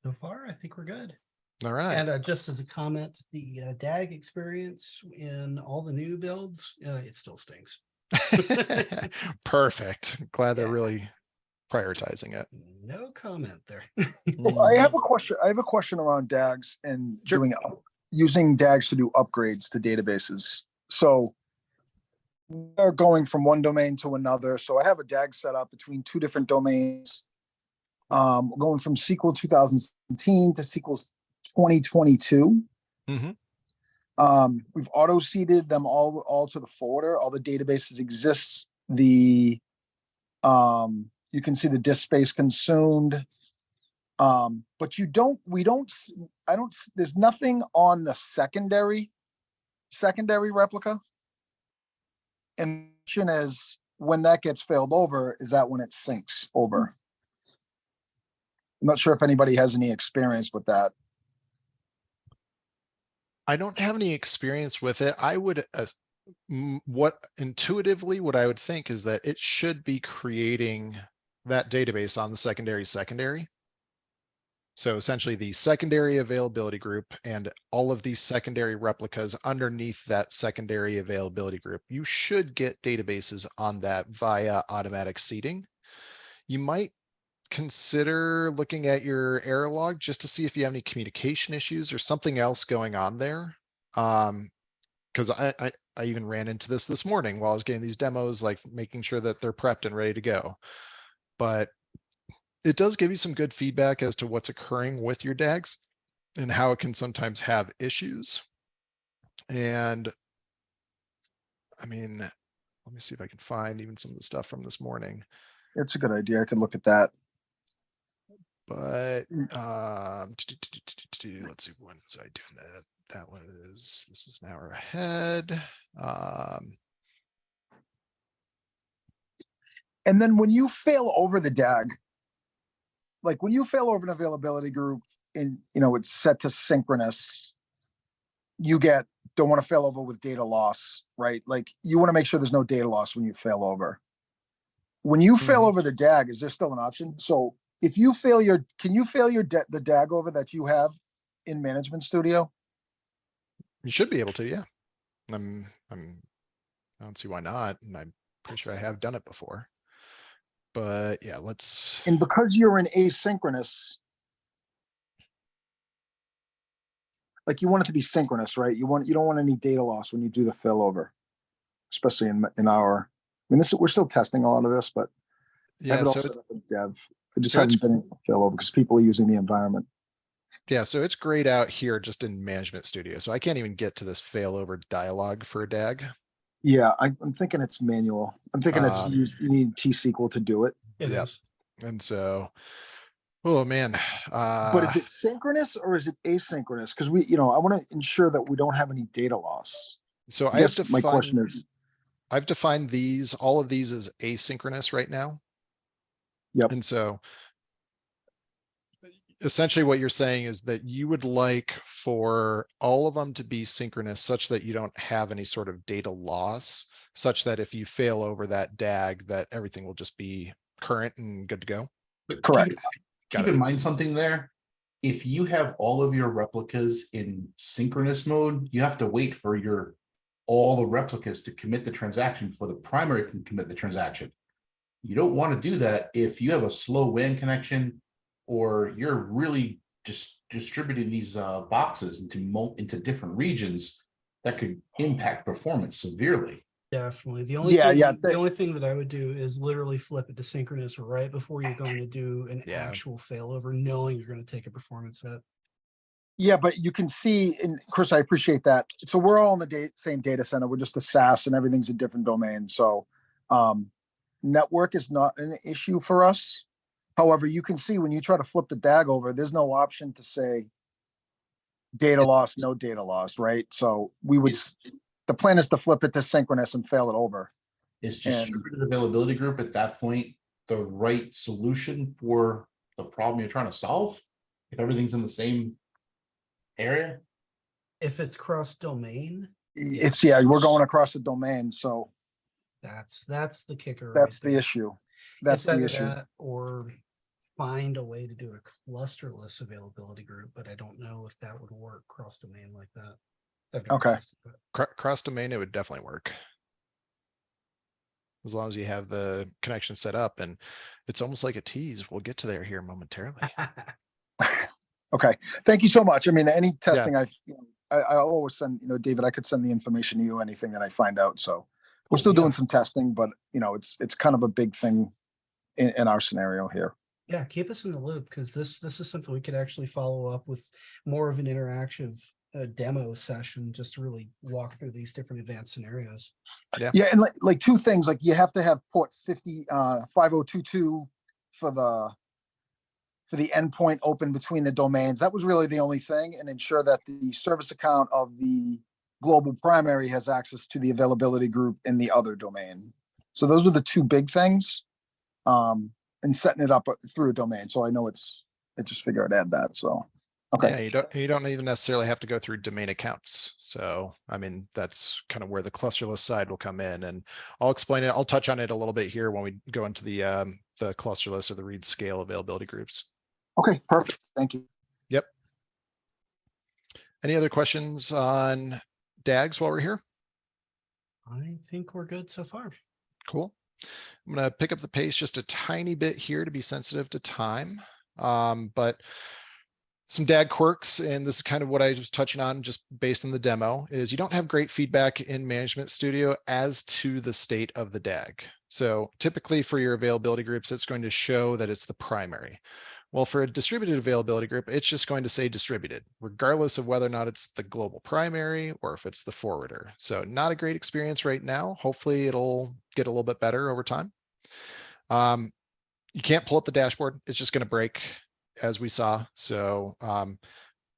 So far, I think we're good. All right. And just as a comment, the DAG experience in all the new builds, it still stinks. Perfect. Glad they're Yeah. really prioritizing it. No comment there. I have a question. I have a question around DAGs and Sure. using DAGs to do upgrades to databases. So we're going from one domain to another. So I have a DAG set up between two different domains. Going from SQL 2017 to SQL 2022. Mhm. We've auto-seeded them all to the forwarder. All the databases exist. You can see the disk space consumed. But there's nothing on the secondary replica. And the question is, when that gets failed over, is that when it syncs over? I'm not sure if anybody has any experience with that. I don't have any experience with it. I would, what I would think is that it should be creating that database on the secondary. So essentially the secondary availability group and all of these secondary replicas underneath that secondary availability group, you should get databases on that via automatic seeding. You might consider looking at your error log just to see if you have any communication issues or something else going on there. Because I even ran into this morning while I was getting these demos, like making sure that they're prepped and ready to go. But it does give you some good feedback as to what's occurring with your DAGs and how it can sometimes have issues. And I mean, let me see if I can find even some of the stuff from this morning. It's a good idea. I could look at that. But let's see, when was I doing that? That one is, this is an hour ahead. And then when you fail over the DAG, like when you fail over an availability group and it's set to synchronous, you don't want to fail over with data loss, right? Like you want to make sure there's no data loss when you fail over. When you fail over the DAG, is there still an option? So if you fail can you fail the DAG over that you have in Management Studio? You should be able to, yeah. I don't see why not, and I'm pretty sure I have done it before. But yeah, let's. And because you're in asynchronous, like you want it to be synchronous, right? You don't want any data loss when you do the failover, especially in our. I mean, we're still testing a lot of this, but Yeah, I have it all set up in dev. I just haven't been failover because people are using the environment. Yeah, so it's grayed out here just in Management Studio. So I can't even get to this failover dialog for a DAG. Yeah, I'm thinking it's manual. I'm thinking you need T-SQL to do it. It is. And so, oh man. But is it synchronous or is it asynchronous? Because I want to ensure that we don't have any data loss. So I guess my question is, I've defined all of these as asynchronous right now. Yep. And so essentially what you're saying is that you would like for all of them to be synchronous such that you don't have any sort of data loss, such that if you fail over that DAG, that everything will just be current and good to go. But Correct. keep in mind something there. If you have all of your replicas in synchronous mode, you have to wait for all the replicas to commit the transaction before the primary can commit the transaction. You don't want to do that if you have a slow WAN connection, or you're really just distributing these boxes into different regions. That could impact performance severely. Definitely. The only thing that I would do is literally flip it to synchronous right before you're going to do an actual failover, knowing you're going to take a performance hit. Yeah, but you can see, and Chris, I appreciate that. So we're all in the same data center. We're just a SaaS, and everything's a different domain. So network is not an issue for us. However, you can see when you try to flip the DAG over, there's no option to say data loss, no data loss, right? So the plan is to flip it to synchronous and fail it over. Is distributed availability group at that point the right solution for the problem you're trying to solve? If everything's in the same area? If it's cross domain, we're going across the domain. So that's the kicker. That's the issue. That's the issue. That or find a way to do a clusterless availability group, but I don't know if that would work cross domain like that. Okay. Cross domain, it would definitely work. As long as you have the connection set up, and it's almost like a tease. We'll get to there here momentarily. Okay. Thank you so much. I mean, any testing I'll always send, David, I could send the information to you, anything that I find out. So we're still doing some testing, but it's kind of a big thing in our scenario here. Yeah, keep us in the loop, because this is something we could actually follow up with more of an interactive demo session, just to really walk through these different advanced scenarios. Yeah, and like two things, like you have to have port 5022 for the endpoint open between the domains. That was really the only thing, and ensure that the service account of the global primary has access to the availability group in the other domain. So those are the two big things. And setting it up through a domain. So I know I just figured I'd add that. So, okay. Yeah, you don't even necessarily have to go through domain accounts. So, I mean, that's kind of where the clusterless side will come in, and I'll explain it. I'll touch on it a little bit here when we go into the clusterless or the read scale availability groups. Okay, perfect. Thank you. Yep. Any other questions on DAGs while we're here? I think we're good so far. Cool. I'm going to pick up the pace just a tiny bit here to be sensitive to time. But some DAG quirks, and this is kind of what I was touching on just based on the demo, is you don't have great feedback in Management Studio as to the state of the DAG. So typically for your availability groups, it's going to show that it's the primary. Well, for a distributed availability group, it's just going to say distributed, regardless of whether or not it's the global primary or if it's the forwarder. So not a great experience right now. Hopefully it'll get a little bit better over time. You can't pull up the dashboard. It's just going to break, as we saw. So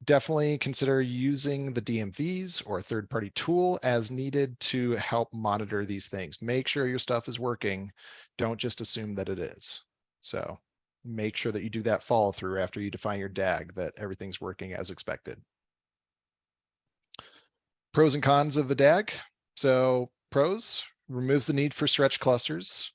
definitely consider using the DMVs or a third-party tool as needed to help monitor these things. Make sure your stuff is working. Don't just assume that it is. So make sure that you do that follow through after you define your DAG, that everything's working as expected. Pros and cons of the DAG. So pros, removes the need for stretch clusters.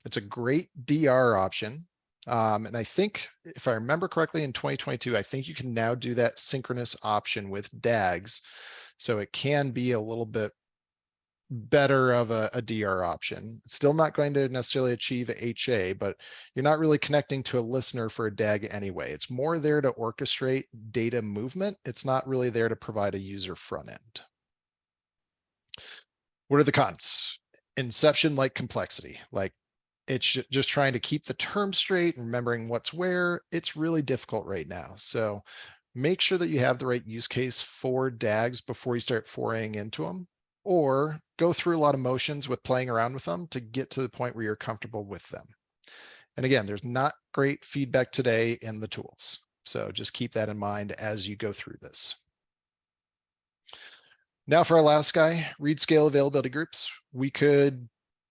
It's a great DR option. And I think if I remember correctly in 2022, I think you can now do that synchronous option with DAGs. So it can be a little bit better of a DR option. It's still not going to necessarily achieve HA, but you're not really connecting to a listener for a DAG anyway. It's more there to orchestrate data movement. It's not really there to provide a user front end. What are the cons? Inception-like complexity. Like it's just trying to keep the term straight and remembering what's where. It's really difficult right now. So make sure that you have the right use case for DAGs before you start foraying into them, or go through a lot of motions with playing around with them to get to the point where you're comfortable with them. And again, there's not great feedback today in the tools. So just keep that in mind as you go through this. Now for our last guy, read scale availability groups. We could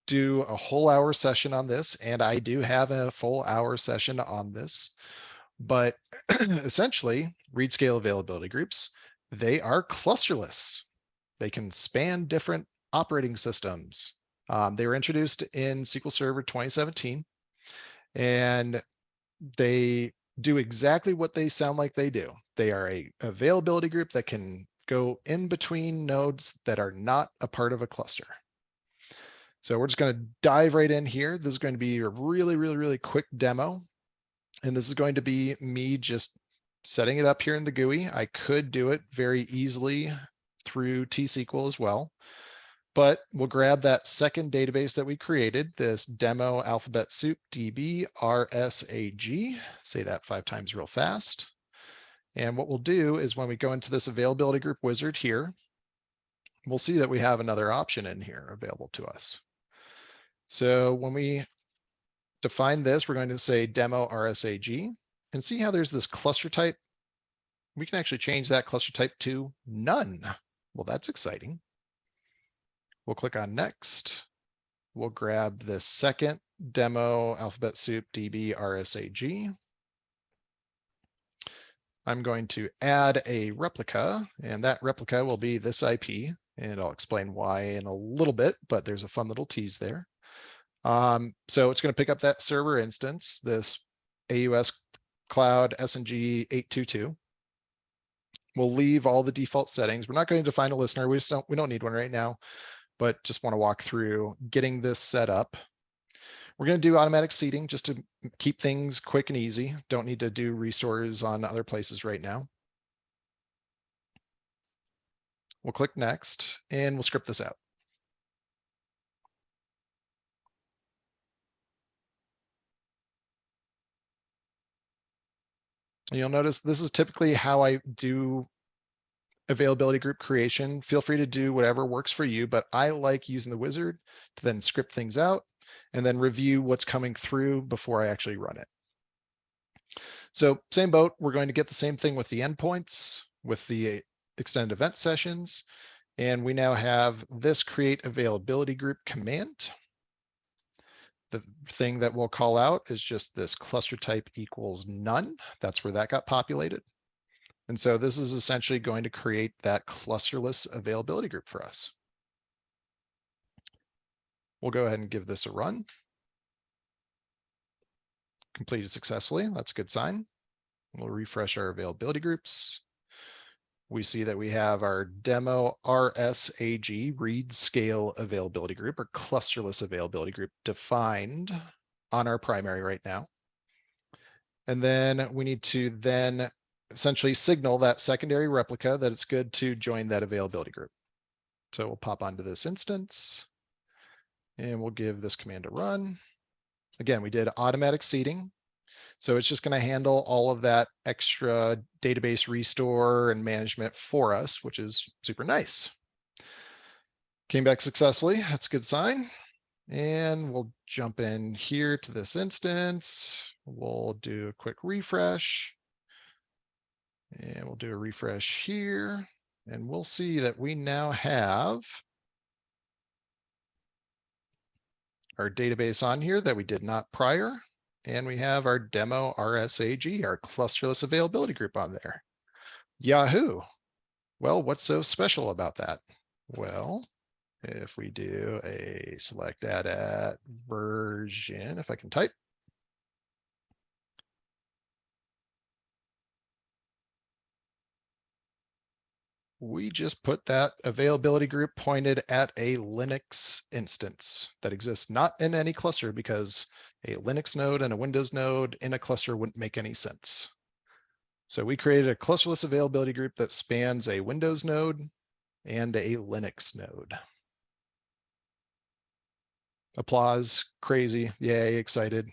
do a whole hour session on this, and I do have a full hour session on this, but essentially read scale availability groups, they are clusterless. They can span different operating systems. They were introduced in SQL Server 2017, and they do exactly what they sound like they do. They are a availability group that can go in between nodes that are not a part of a cluster. So we're just going to dive right in here. This is going to be a really quick demo. And this is going to be me just setting it up here in the GUI. I could do it very easily through T-SQL as well, but we'll grab that second database that we created, this demo alphabet soup DB RSAG. Say that 5 times real fast. And what we'll do is when we go into this availability group wizard here, we'll see that we have another option in here available to us. So when we define this, we're going to say demo RSAG and see how there's this cluster type. We can actually change that cluster type to none. Well, that's exciting. We'll click on next. We'll grab the second demo alphabet soup DB RSAG. I'm going to add a replica, and that replica will be this IP, and I'll explain why in a little bit, but there's a fun little tease there. So it's going to pick up that server instance, this AUS Cloud SNG 822. We'll leave all the default settings. We're not going to define a listener. We don't need one right now, but just want to walk through getting this set up. We're going to do automatic seeding just to keep things quick and easy. Don't need to do restores on other places right now. We'll click next and we'll script this out. You'll notice this is typically how I do availability group creation. Feel free to do whatever works for you, but I like using the wizard to then script things out and then review what's coming through before I actually run it. So same boat, we're going to get the same thing with the endpoints, with the extended event sessions, and we now have this create availability group command. The thing that we'll call out is just this cluster type equals none. That's where that got populated. And so this is essentially going to create that clusterless availability group for us. We'll go ahead and give this a run. Completed successfully. That's a good sign. We'll refresh our availability groups. We see that we have our demo RSAG read scale availability group or clusterless availability group defined on our primary right now. And then we need to then essentially signal that secondary replica that it's good to join that availability group. So we'll pop onto this instance and we'll give this command a run. Again, we did automatic seeding. So it's just going to handle all of that extra database restore and management for us, which is super nice. Came back successfully. That's a good sign. And we'll jump in here to this instance. We'll do a quick refresh. And we'll do a refresh here. And we'll see that we now have our database on here that we did not prior. And we have our demo RSAG, our clusterless availability group on there. Yahoo! Well, what's so special about that? Well, if we do a select add at version, if I can type. We just put that availability group pointed at a Linux instance that exists not in any cluster because a Linux node and a Windows node in a cluster wouldn't make any sense. So we created a clusterless availability group that spans a Windows node and a Linux node. Applause, crazy, yay, excited.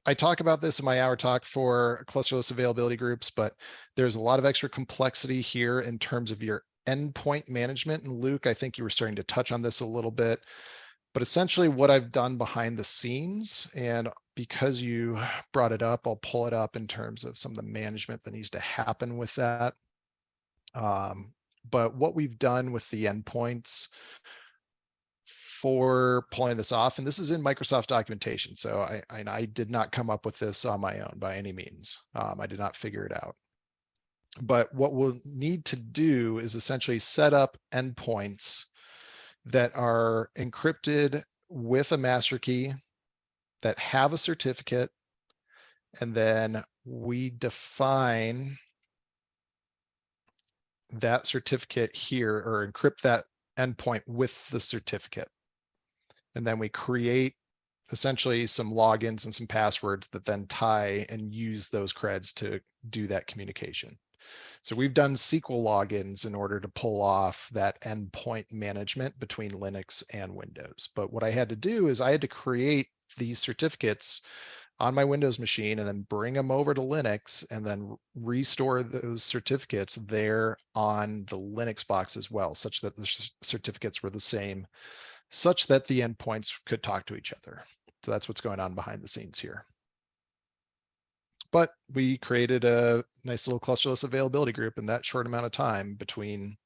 I talk about this in my hour talk for clusterless availability groups, but there's a lot of extra complexity here in terms of your endpoint management. And Luke, I think you were starting to touch on this a little bit, but essentially what I've done behind the scenes, and because you brought it up, I'll pull it up in terms of some of the management that needs to happen with that. But what we've done with the endpoints for pulling this off, and this is in Microsoft documentation, so I did not come up with this on my own by any means. I did not figure it out. But what we'll need to do is essentially set up endpoints that are encrypted with a master key, that have a certificate, and then we define that certificate here, or encrypt that endpoint with the certificate. And then we create essentially some logins and some passwords that then tie and use those creds to do that communication. So we've done SQL logins in order to pull off that endpoint management between Linux and Windows. But what I had to do is I had to create these certificates on my Windows machine and then bring them over to Linux and then restore those certificates there on the Linux box as well, such that the certificates were the same, such that the endpoints could talk to each other. So that's what's going on behind the scenes here. But we created a nice little clusterless availability group in that short amount of time between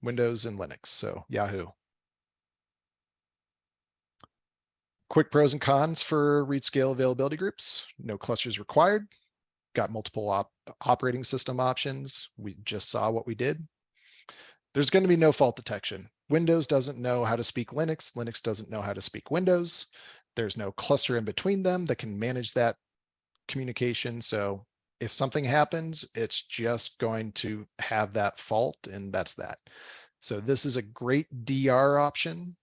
Windows and Linux. So Yahoo. Quick pros and cons for read scale availability groups. No clusters required. Got multiple operating system options. We just saw what we did. There's going to be no fault detection. Windows doesn't know how to speak Linux. Linux doesn't know how to speak Windows. There's no cluster in between them that can manage that communication. So if something happens, it's just going to have that fault, and that's that. So this is a great DR option.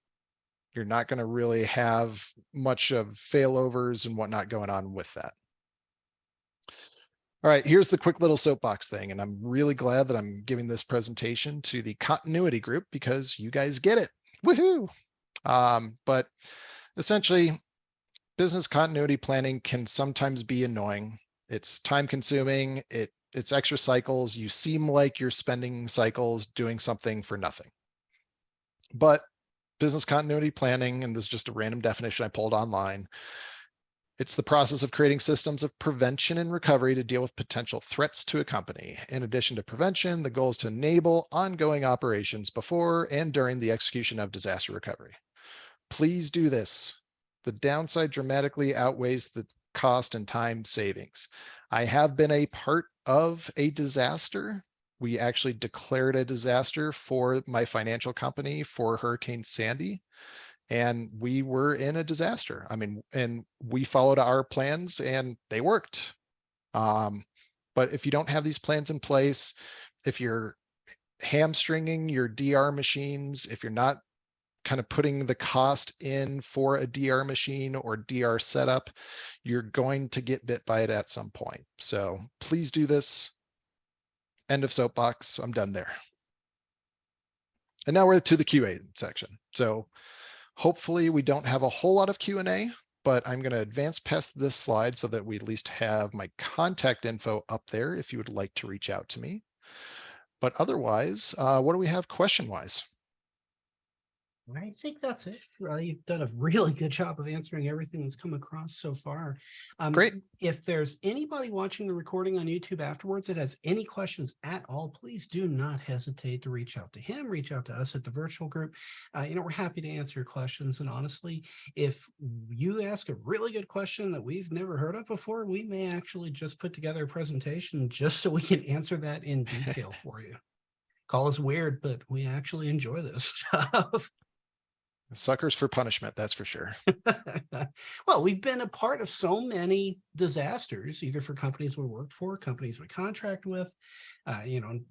You're not going to really have much of failovers and whatnot going on with that. All right, here's the quick little soapbox thing, and I'm really glad that I'm giving this presentation to the continuity group because you guys get it. Woohoo! But essentially, business continuity planning can sometimes be annoying. It's time consuming. It's extra cycles. You seem like you're spending cycles doing something for nothing. But business continuity planning, and this is just a random definition I pulled online, it's the process of creating systems of prevention and recovery to deal with potential threats to a company. In addition to prevention, the goal is to enable ongoing operations before and during the execution of disaster recovery. Please do this. The downside dramatically outweighs the cost and time savings. I have been a part of a disaster. We actually declared a disaster for my financial company for Hurricane Sandy, and we were in a disaster. I mean, and we followed our plans and they worked. But if you don't have these plans in place, if you're hamstringing your DR machines, if you're not kind of putting the cost in for a DR machine or DR setup, you're going to get bit by it at some point. So please do this. End of soapbox. I'm done there. And now we're to the QA section. So hopefully we don't have a whole lot of Q&A, but I'm going to advance past this slide so that we at least have my contact info up there if you would like to reach out to me. But otherwise, what do we have question-wise? I think that's it. You've done a really good job of answering everything that's come across so far. Great. If there's anybody watching the recording on YouTube afterwards that has any questions at all, please do not hesitate to reach out to him, reach out to us at the virtual group. We're happy to answer your questions. And honestly, if you ask a really good question that we've never heard of before, we may actually just put together a presentation just so we can answer that in detail for you. Call us weird, but we actually enjoy this stuff. Suckers for punishment, that's for sure. Well, we've been a part of so many disasters, either for companies we worked for, companies we contract with.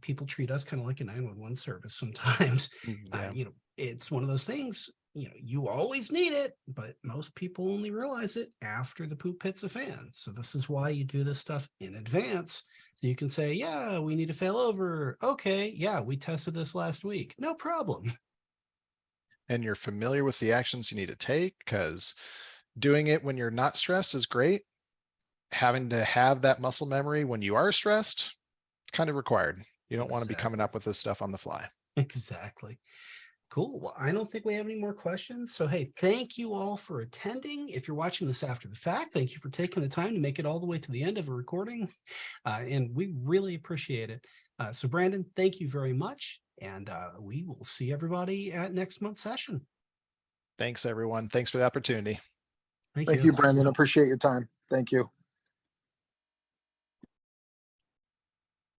People treat us kind of like a 911 service sometimes. Yeah. It's one of those things, you always need it, but most people only realize it after the poop hits the fan. So this is why you do this stuff in advance. So you can say, yeah, we need to fail over. Okay, yeah, we tested this last week. No problem. And you're familiar with the actions you need to take, because doing it when you're not stressed is great. Having to have that muscle memory when you are stressed, it's kind of required. You don't want to be coming up with this stuff on the fly. Exactly. Cool. Well, I don't think we have any more questions. So, hey, thank you all for attending. If you're watching this after the fact, thank you for taking the time to make it all the way to the end of a recording. And we really appreciate it. So, Brandon, thank you very much. And we will see everybody at next month's session. Thanks, everyone. Thanks for the opportunity. Thank you, Brandon. Appreciate your time. Thank you.